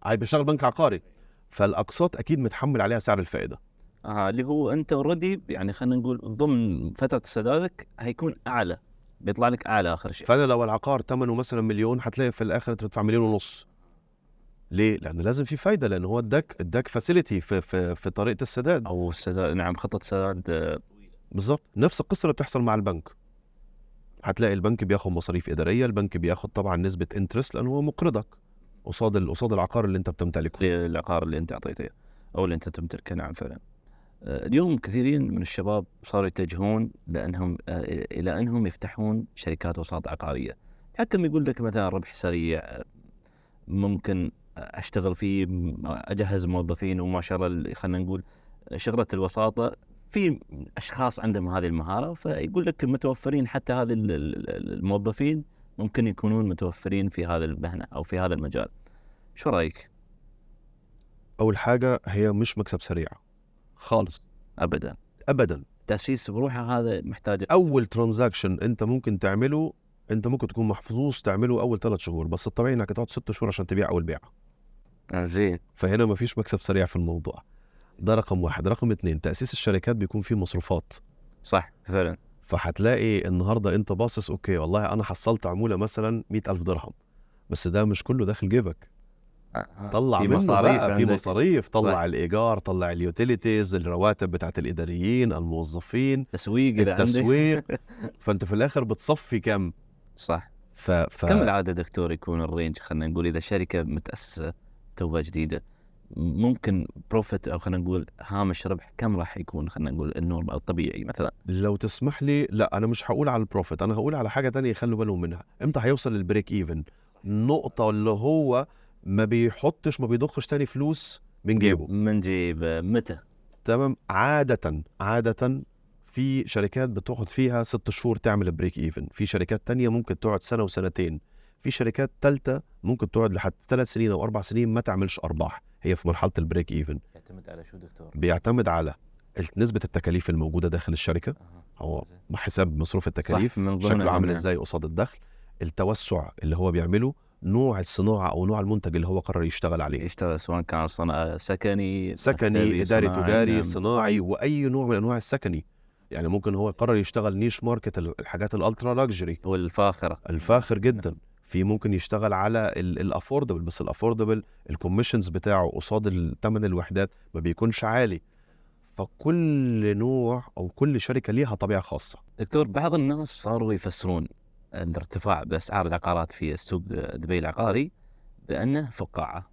Speaker 2: هيشتغل بنك عقاري، فالاقساط اكيد متحمل عليها سعر الفائده.
Speaker 1: اللي هو انت اوريدي يعني خلينا نقول ضمن فتره سدادك هيكون اعلى، بيطلع لك اعلى اخر شيء.
Speaker 2: فانا لو العقار ثمنه مثلا مليون هتلاقي في الاخر تدفع 1.5 مليون. ليه؟ لان لازم في فايده، لان هو اداك فاسيلتي في طريقه السداد
Speaker 1: او السداد. نعم، خطه سداد.
Speaker 2: بالظبط. نفس القصه اللي بتحصل مع البنك. هتلاقي البنك بياخد مصاريف اداريه، البنك بياخد طبعا نسبه انترست لانه هو مقرضك قصاد العقار اللي انت بتمتلكه،
Speaker 1: العقار اللي انت اعطيته او اللي انت تمتلكه. نعم فعلا. اليوم كثيرين من الشباب صاروا يتجهون الى انهم يفتحون شركات وساطة عقاريه. حكم يقول لك مثلا ربح سريع، ممكن اشتغل فيه، اجهز موظفين، وما شاء الله خلينا نقول شغله الوساطه في اشخاص عندهم هذه المهاره، فيقول لك متوفرين حتى هذه الموظفين ممكن يكونون متوفرين في هذا المهنه او في هذا المجال. شو رايك؟
Speaker 2: اول حاجه هي مش مكسب سريع خالص، ابدا.
Speaker 1: تاسيس بروحه هذا محتاج.
Speaker 2: اول ترانزاكشن انت ممكن تعمله، انت ممكن تكون محظوظ تعمله اول 3 شهور، بس الطبيعي انك تقعد 6 شهور عشان تبيع اول بيعه.
Speaker 1: زين.
Speaker 2: فهنا مفيش مكسب سريع في الموضوع ده، رقم 1. رقم 2، تاسيس الشركات بيكون فيه مصروفات.
Speaker 1: صح فعلا.
Speaker 2: فهتلاقي النهارده انت باصص اوكي والله انا حصلت عموله مثلا 100,000 درهم، بس ده مش كله داخل جيبك. طلع
Speaker 1: في
Speaker 2: منه
Speaker 1: مصاريف
Speaker 2: بقى، في مصاريف، طلع
Speaker 1: صح. الإيجار،
Speaker 2: طلع اليوتيليتيز، الرواتب بتاعت الإداريين، الموظفين،
Speaker 1: التسويق.
Speaker 2: فأنت في الآخر بتصفي كم؟
Speaker 1: صح. كم العادة دكتور يكون الرينج؟ خلينا نقول إذا شركة متأسسة توها جديدة، ممكن بروفيت أو خلينا نقول هامش ربح كم راح يكون؟ خلينا نقول النورم أو الطبيعي مثلا.
Speaker 2: لو تسمح لي، لا أنا مش هقول على البروفيت، أنا هقول على حاجة تانية يخلوا بالهم منها. إمتى هيوصل للبريك إيفن؟ النقطة اللي هو ما بيضخش تاني فلوس من جيبه.
Speaker 1: متى؟
Speaker 2: تمام. عادة في شركات بتاخد فيها 6 شهور تعمل بريك ايفن، في شركات تانية ممكن تقعد 1 وسنتين، في شركات تالتة ممكن تقعد لحد 3 سنين أو 4 سنين ما تعملش أرباح، هي في مرحلة البريك ايفن.
Speaker 1: يعتمد على شو دكتور؟
Speaker 2: بيعتمد على نسبة التكاليف الموجودة داخل الشركة، هو حساب مصروف التكاليف شكله عامل ازاي قصاد الدخل، التوسع اللي هو بيعمله، نوع الصناعة أو نوع المنتج اللي هو قرر يشتغل عليه،
Speaker 1: يشتغل سواء كان سكني
Speaker 2: إداري، تجاري، صناعي، وأي نوع من أنواع السكني. يعني ممكن هو يقرر يشتغل نيش ماركت، الحاجات الألترا لاكجري
Speaker 1: والفاخرة،
Speaker 2: الفاخر جدا. في ممكن يشتغل على الأفوردبل، بس الأفوردبل الكوميشنز بتاعه قصاد الثمن الوحدات ما بيكونش عالي. فكل نوع أو كل شركة ليها طبيعة خاصة.
Speaker 1: دكتور، بعض الناس صاروا يفسرون الارتفاع بأسعار العقارات في السوق دبي العقاري بأنه فقاعة.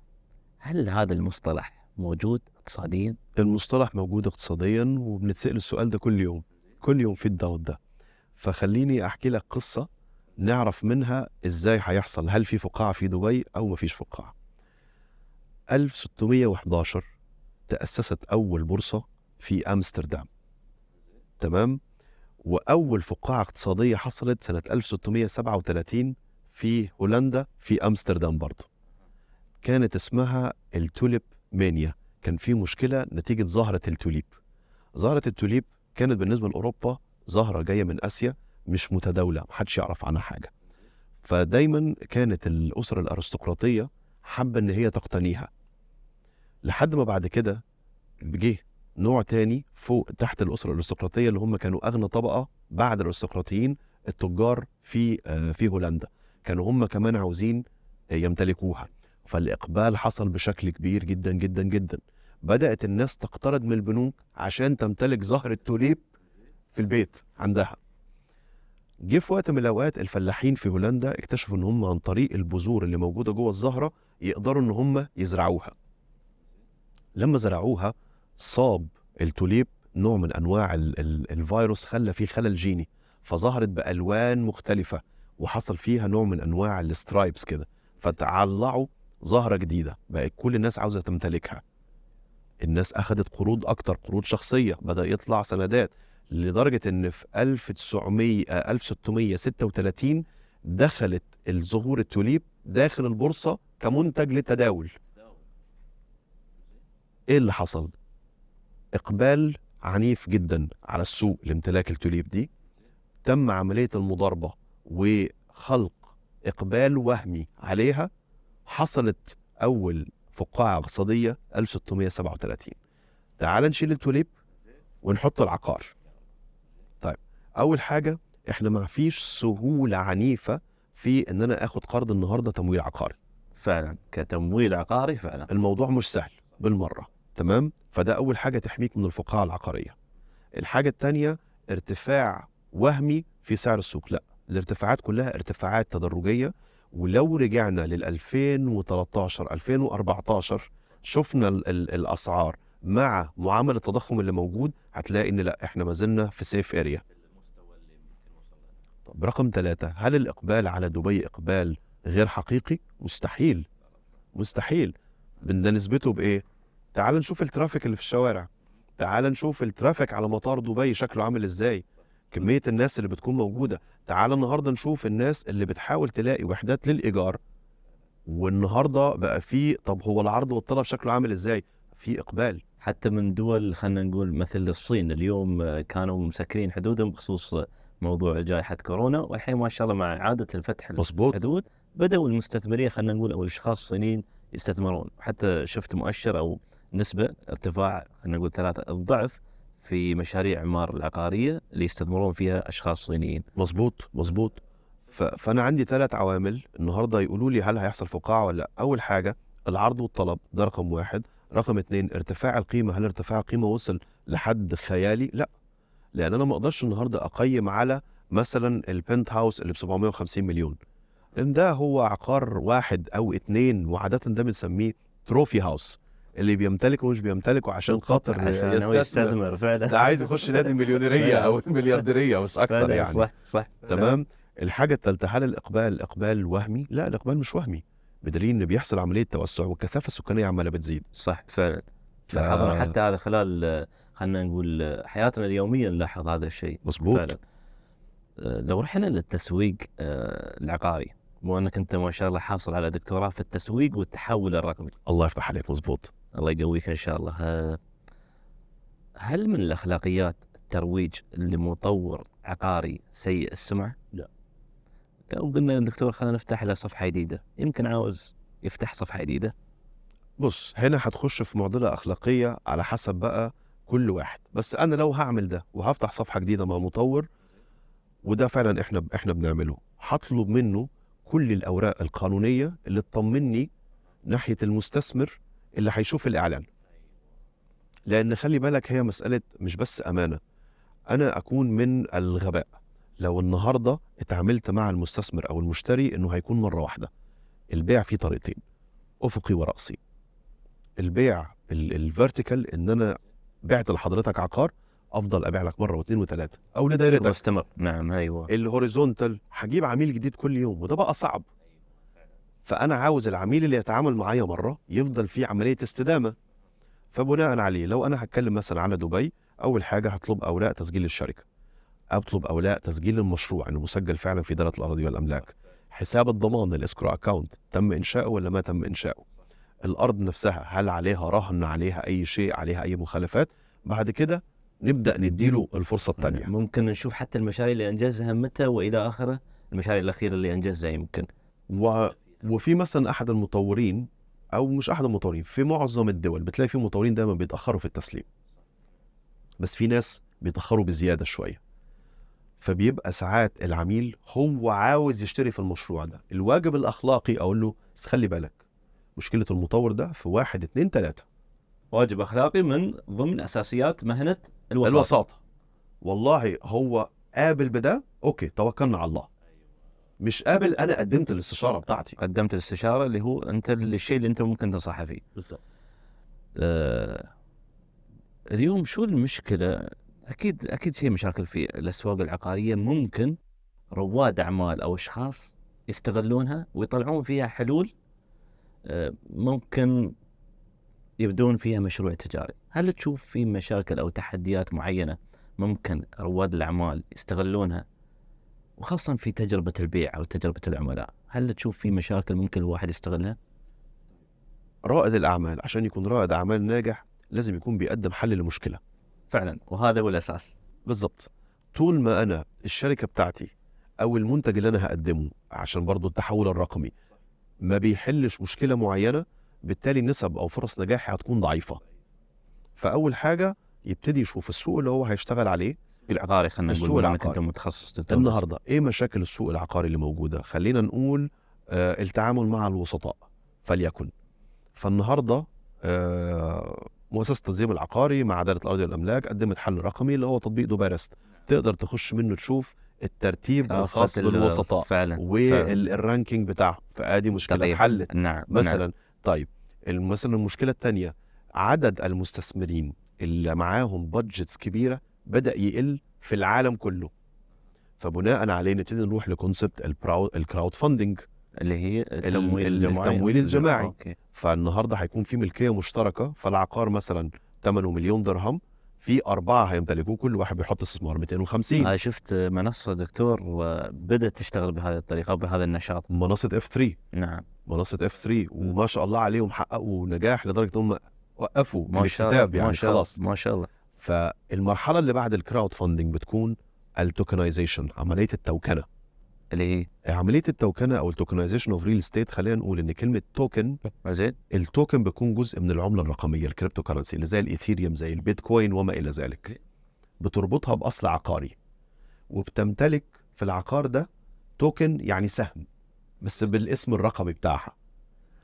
Speaker 1: هل هذا المصطلح موجود اقتصاديا؟
Speaker 2: المصطلح موجود اقتصاديا، وبنتسأل السؤال ده كل يوم في الداود ده. فخليني أحكي لك قصة نعرف منها إزاي هيحصل، هل في فقاعة في دبي أو ما فيش فقاعة. 1611 تأسست أول بورصة في أمستردام، تمام؟ وأول فقاعة اقتصادية حصلت سنة 1637 في هولندا في أمستردام برضه، كانت اسمها التوليب مانيا. كان في مشكلة نتيجة زهرة التوليب. زهرة التوليب كانت بالنسبة لأوروبا زهرة جاية من آسيا مش متداولة، محدش يعرف عنها حاجة، فدايما كانت الأسرة الأرستقراطية حابة إن هي تقتنيها، لحد ما بعد كده بجيه نوع تاني فوق تحت الأسرة الأرستقراطية اللي هم كانوا أغنى طبقة بعد الأرستقراطيين، التجار في هولندا، كانوا هم كمان عاوزين يمتلكوها. فالإقبال حصل بشكل كبير جدا جدا جدا. بدأت الناس تقترض من البنوك عشان تمتلك زهرة توليب في البيت عندها. جه في وقت من الأوقات الفلاحين في هولندا اكتشفوا ان هم عن طريق البذور اللي موجودة جوه الزهرة يقدروا ان هم يزرعوها. لما زرعوها صاب التوليب نوع من انواع الفيروس، خلى فيه خلل جيني، فظهرت بألوان مختلفة وحصل فيها نوع من انواع السترايبس كده، فتعلعوا زهرة جديدة بقت كل الناس عاوزة تمتلكها. الناس أخذت قروض أكتر، قروض شخصية، بدأ يطلع سندات، لدرجة إن في 1636 دخلت الزهور التوليب داخل البورصة كمنتج للتداول. إيه اللي حصل؟ إقبال عنيف جدا على السوق لامتلاك التوليب دي، تم عملية المضاربة وخلق إقبال وهمي عليها. حصلت أول فقاعة اقتصادية 1637. تعال نشيل التوليب ونحط العقار. طيب أول حاجة إحنا ما فيش سهولة عنيفة في إن أنا آخد قرض النهاردة تمويل عقاري.
Speaker 1: فعلا كتمويل عقاري فعلا
Speaker 2: الموضوع مش سهل بالمرة، تمام؟ فده أول حاجة تحميك من الفقاعة العقارية. الحاجة التانية ارتفاع وهمي في سعر السوق. لا، الارتفاعات كلها ارتفاعات تدرجية. ولو رجعنا لل 2013 2014 شفنا الأسعار مع معامل التضخم اللي موجود، هتلاقي إن لا، إحنا ما زلنا في سيف اريا. طب رقم 3، هل الإقبال على دبي إقبال غير حقيقي؟ مستحيل، مستحيل. ده نسبته بإيه؟ تعال نشوف الترافيك اللي في الشوارع، تعال نشوف الترافيك على مطار دبي شكله عامل إزاي، كمية الناس اللي بتكون موجودة. تعال النهاردة نشوف الناس اللي بتحاول تلاقي وحدات للإيجار، والنهاردة بقى في، طب هو العرض والطلب شكله عامل إزاي؟ في إقبال.
Speaker 1: حتى من دول خلينا نقول مثل الصين اليوم كانوا مسكرين حدودهم بخصوص موضوع جائحة كورونا، والحين ما شاء الله مع إعادة الفتح الحدود بدأوا المستثمرين خلينا نقول أو الأشخاص الصينيين يستثمرون. حتى شفت مؤشر أو نسبة ارتفاع خلينا نقول 3 أضعاف في مشاريع عمار العقارية اللي يستثمرون فيها أشخاص صينيين.
Speaker 2: مظبوط مظبوط. فأنا عندي 3 عوامل النهاردة يقولوا لي هل هيحصل فقاعة ولا لا. أول حاجة العرض والطلب، ده رقم 1. رقم 2 ارتفاع القيمة. هل ارتفاع القيمة وصل لحد خيالي؟ لا، لأن أنا ما أقدرش النهاردة أقيم على مثلا البنت هاوس اللي ب 750 مليون، لأن ده هو عقار 1 أو 2، وعادة ده بنسميه تروفي هاوس، اللي بيمتلكه مش بيمتلكه عشان خاطر
Speaker 1: يستثمر فعلا،
Speaker 2: ده عايز يخش نادي المليونيرية أو المليارديرية مش أكتر يعني.
Speaker 1: صح صح
Speaker 2: تمام. الحاجة الثالثة، هل الإقبال وهمي؟ لا، الإقبال مش وهمي، بدليل إن بيحصل عملية توسع والكثافة السكانية عمالة بتزيد.
Speaker 1: صح فعلا. لاحظنا حتى هذا خلال خلينا نقول حياتنا اليومية نلاحظ هذا الشيء.
Speaker 2: مظبوط
Speaker 1: فعلا. لو رحنا للتسويق العقاري، وأنك أنت ما شاء الله حاصل على دكتوراه في التسويق والتحول الرقمي.
Speaker 2: الله يفتح عليك. مظبوط.
Speaker 1: الله يقويك إن شاء الله. هل من الأخلاقيات الترويج لمطور عقاري سيء السمعة؟
Speaker 2: لا.
Speaker 1: لو قلنا الدكتور خلينا نفتح له صفحة جديدة، يمكن عاوز يفتح صفحة جديدة.
Speaker 2: بص، هنا هتخش في معضلة أخلاقية على حسب بقى كل واحد. بس أنا لو هعمل ده وهفتح صفحة جديدة مع مطور، وده فعلا احنا بنعمله، هطلب منه كل الأوراق القانونية اللي تطمني ناحية المستثمر اللي هيشوف الإعلان. لأن خلي بالك هي مسألة مش بس أمانة، أنا أكون من الغباء لو النهاردة اتعاملت مع المستثمر أو المشتري إنه هيكون مرة واحدة. البيع فيه طريقتين، أفقي ورأسي. البيع الفيرتيكال، إن أنا بعت لحضرتك عقار، أفضل أبيع لك مرة واثنين وثلاثة أو لدايرتك
Speaker 1: مستمر. نعم أيوة.
Speaker 2: الهوريزونتال هجيب عميل جديد كل يوم، وده بقى صعب. فأنا عاوز العميل اللي يتعامل معايا مرة يفضل فيه عملية استدامة. فبناء عليه لو أنا هتكلم مثلا على دبي، أول حاجة هطلب أوراق تسجيل الشركة، أطلب أوراق تسجيل المشروع إنه مسجل فعلا في إدارة الأراضي والأملاك. حساب الضمان الاسكرو اكاونت تم انشاؤه ولا ما تم انشاؤه، الارض نفسها هل عليها رهن، عليها اي شيء، عليها اي مخالفات. بعد كده نبدا نديله الفرصه الثانيه.
Speaker 1: ممكن نشوف حتى المشاريع اللي انجزها متى والى اخره، المشاريع الاخيره اللي انجزها يمكن.
Speaker 2: وفي مثلا احد المطورين، او مش احد المطورين، في معظم الدول بتلاقي في مطورين دايما بيتاخروا في التسليم، بس في ناس بيتاخروا بزياده شويه. فبيبقى ساعات العميل هو عاوز يشتري في المشروع ده، الواجب الاخلاقي اقول له بس خلي بالك مشكله المطور ده في 1 2 3.
Speaker 1: واجب اخلاقي من ضمن اساسيات مهنه
Speaker 2: الوساطه. والله هو قابل بده، اوكي توكلنا على الله. مش قابل، انا قدمت الاستشاره بتاعتي.
Speaker 1: قدمت الاستشاره اللي هو انت الشيء اللي انت ممكن تنصحه فيه
Speaker 2: بالظبط.
Speaker 1: اليوم شو المشكله؟ اكيد في مشاكل في الاسواق العقاريه، ممكن رواد اعمال او اشخاص يستغلونها ويطلعون فيها حلول ممكن يبدون فيها مشروع تجاري. هل تشوف في مشاكل او تحديات معينه ممكن رواد الاعمال يستغلونها، وخاصه في تجربه البيع او تجربه العملاء؟ هل تشوف في مشاكل ممكن الواحد يستغلها؟
Speaker 2: رائد الاعمال عشان يكون رائد اعمال ناجح لازم يكون بيقدم حل لمشكله.
Speaker 1: فعلا، وهذا هو الاساس.
Speaker 2: بالضبط. طول ما انا الشركه بتاعتي او المنتج اللي انا هقدمه، عشان برضو التحول الرقمي ما بيحلش مشكله معينه، بالتالي نسب او فرص نجاحي هتكون ضعيفه. فاول حاجه يبتدي يشوف السوق اللي هو هيشتغل عليه.
Speaker 1: العقاري خلينا نقول،
Speaker 2: السوق
Speaker 1: بما انك
Speaker 2: العقاري.
Speaker 1: انت متخصص دكتور.
Speaker 2: النهارده ايه مشاكل السوق العقاري اللي موجوده؟ خلينا نقول التعامل مع الوسطاء فليكن. فالنهارده مؤسسه التنظيم العقاري مع عداله الارض والاملاك قدمت حل رقمي اللي هو تطبيق دبي ريست، تقدر تخش منه تشوف الترتيب الخاص بالوسطاء
Speaker 1: فعلا
Speaker 2: والرانكينج بتاعهم. فادي مشكله اتحلت.
Speaker 1: نعم
Speaker 2: مثلا
Speaker 1: نعم.
Speaker 2: طيب مثلا المشكله الثانيه، عدد المستثمرين اللي معاهم بادجتس كبيره بدا يقل في العالم كله. فبناء عليه نبتدي نروح لكونسبت الكراود فاندنج
Speaker 1: اللي هي
Speaker 2: التمويل الجماعي.
Speaker 1: أوكي.
Speaker 2: فالنهارده هيكون في ملكيه مشتركه، فالعقار مثلا ثمنه مليون درهم، في 4 هيمتلكوه، كل واحد بيحط استثمار 250.
Speaker 1: شفت منصه دكتور وبدأت تشتغل بهذه الطريقه بهذا النشاط،
Speaker 2: منصه F3.
Speaker 1: نعم
Speaker 2: منصه F3 وما شاء الله عليهم حققوا نجاح لدرجه انهم وقفوا
Speaker 1: ما شاء الله،
Speaker 2: الكتاب يعني خلاص.
Speaker 1: ما شاء الله.
Speaker 2: فالمرحله اللي بعد الكراود فاندنج بتكون التوكنايزيشن، عمليه التوكنه.
Speaker 1: اللي هي
Speaker 2: عمليه التوكنه او التوكنايزيشن اوف ريل استيت، خلينا نقول ان كلمه توكن،
Speaker 1: زين،
Speaker 2: التوكن بيكون جزء من العمله الرقميه الكريبتو كرنسي اللي زي الايثيريوم زي البيتكوين وما الى ذلك، بتربطها باصل عقاري وبتمتلك في العقار ده توكن، يعني سهم بس بالاسم الرقمي بتاعها.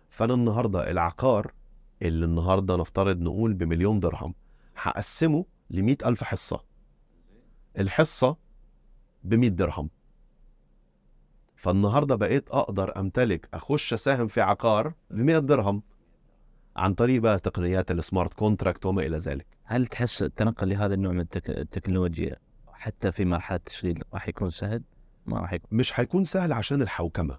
Speaker 2: فانا النهارده العقار اللي النهارده نفترض نقول بمليون درهم، هقسمه ل100,000 حصه، الحصه ب100 درهم. فالنهارده بقيت اقدر امتلك اخش اساهم في عقار ب100 درهم عن طريق بقى تقنيات السمارت كونتراكت وما الى ذلك.
Speaker 1: هل تحس التنقل لهذا النوع من التكنولوجيا حتى في مرحله التشغيل راح يكون سهل؟ ما راح يكون.
Speaker 2: مش هيكون سهل عشان الحوكمه.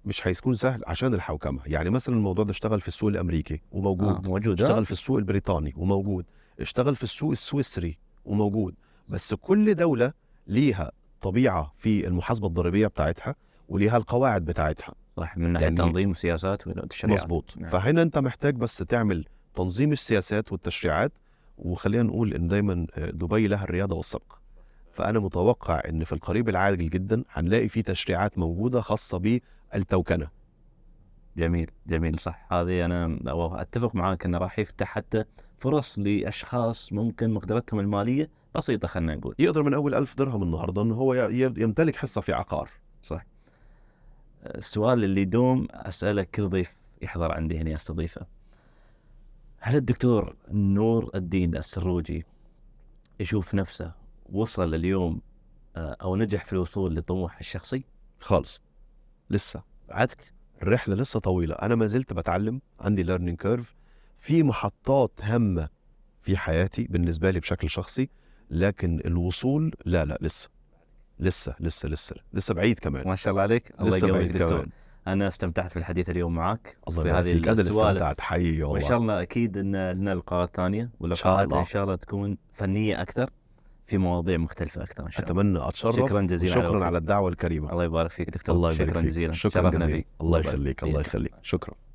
Speaker 2: مش هيكون سهل عشان الحوكمه. يعني مثلا الموضوع ده اشتغل في السوق الامريكي وموجود،
Speaker 1: موجود،
Speaker 2: اشتغل في السوق البريطاني وموجود، اشتغل في السوق السويسري وموجود. بس كل دوله ليها طبيعه في المحاسبه الضريبيه بتاعتها وليها القواعد بتاعتها،
Speaker 1: صح، من ناحيه
Speaker 2: يعني
Speaker 1: تنظيم وسياسات وتشريعات.
Speaker 2: مظبوط.
Speaker 1: نعم.
Speaker 2: فهنا انت محتاج بس تعمل تنظيم السياسات والتشريعات. وخلينا نقول ان دايما دبي لها الرياده والسبق. فانا متوقع ان في القريب العاجل جدا هنلاقي في تشريعات موجوده خاصه بالتوكنه.
Speaker 1: جميل جميل، صح. هذه انا اتفق معاك انه راح يفتح حتى فرص لاشخاص ممكن مقدرتهم الماليه بسيطه، خلينا نقول
Speaker 2: يقدر من اول 1000 درهم النهارده انه هو يمتلك حصه في عقار.
Speaker 1: صح. السؤال اللي يدوم اساله كل ضيف يحضر عندي هنا استضيفه، هل الدكتور نور الدين السروجي يشوف نفسه وصل اليوم او نجح في الوصول لطموح الشخصي؟
Speaker 2: خالص، لسه
Speaker 1: عدك
Speaker 2: الرحله لسه طويله. انا ما زلت بتعلم، عندي ليرنينج كيرف، في محطات هامه في حياتي بالنسبه لي بشكل شخصي، لكن الوصول لا لسه بعيد كمان.
Speaker 1: ما شاء الله عليك، الله
Speaker 2: لسه
Speaker 1: يقويك
Speaker 2: بعيد
Speaker 1: دكتور.
Speaker 2: كمان.
Speaker 1: انا استمتعت في الحديث اليوم معك
Speaker 2: الله
Speaker 1: في
Speaker 2: يبارك
Speaker 1: هذه
Speaker 2: فيك. انا اللي
Speaker 1: السوالف،
Speaker 2: استمتعت حقيقي والله.
Speaker 1: وان شاء الله اكيد ان لنا لقاءات ثانيه،
Speaker 2: إن شاء
Speaker 1: ولقاءات
Speaker 2: الله.
Speaker 1: ان شاء الله تكون فنيه اكثر في مواضيع مختلفة أكثر إن شاء الله.
Speaker 2: اتمنى اتشرف.
Speaker 1: شكراً جزيلاً على
Speaker 2: شكرا
Speaker 1: وقتك.
Speaker 2: على الدعوه الكريمه.
Speaker 1: الله يبارك فيك دكتور.
Speaker 2: الله يبارك
Speaker 1: شكرا
Speaker 2: فيك.
Speaker 1: جزيلا.
Speaker 2: شكرا
Speaker 1: شرفنا
Speaker 2: جزيلا.
Speaker 1: فيك.
Speaker 2: الله
Speaker 1: يبارك
Speaker 2: يخليك.
Speaker 1: فيك.
Speaker 2: الله يخليك. شكرا.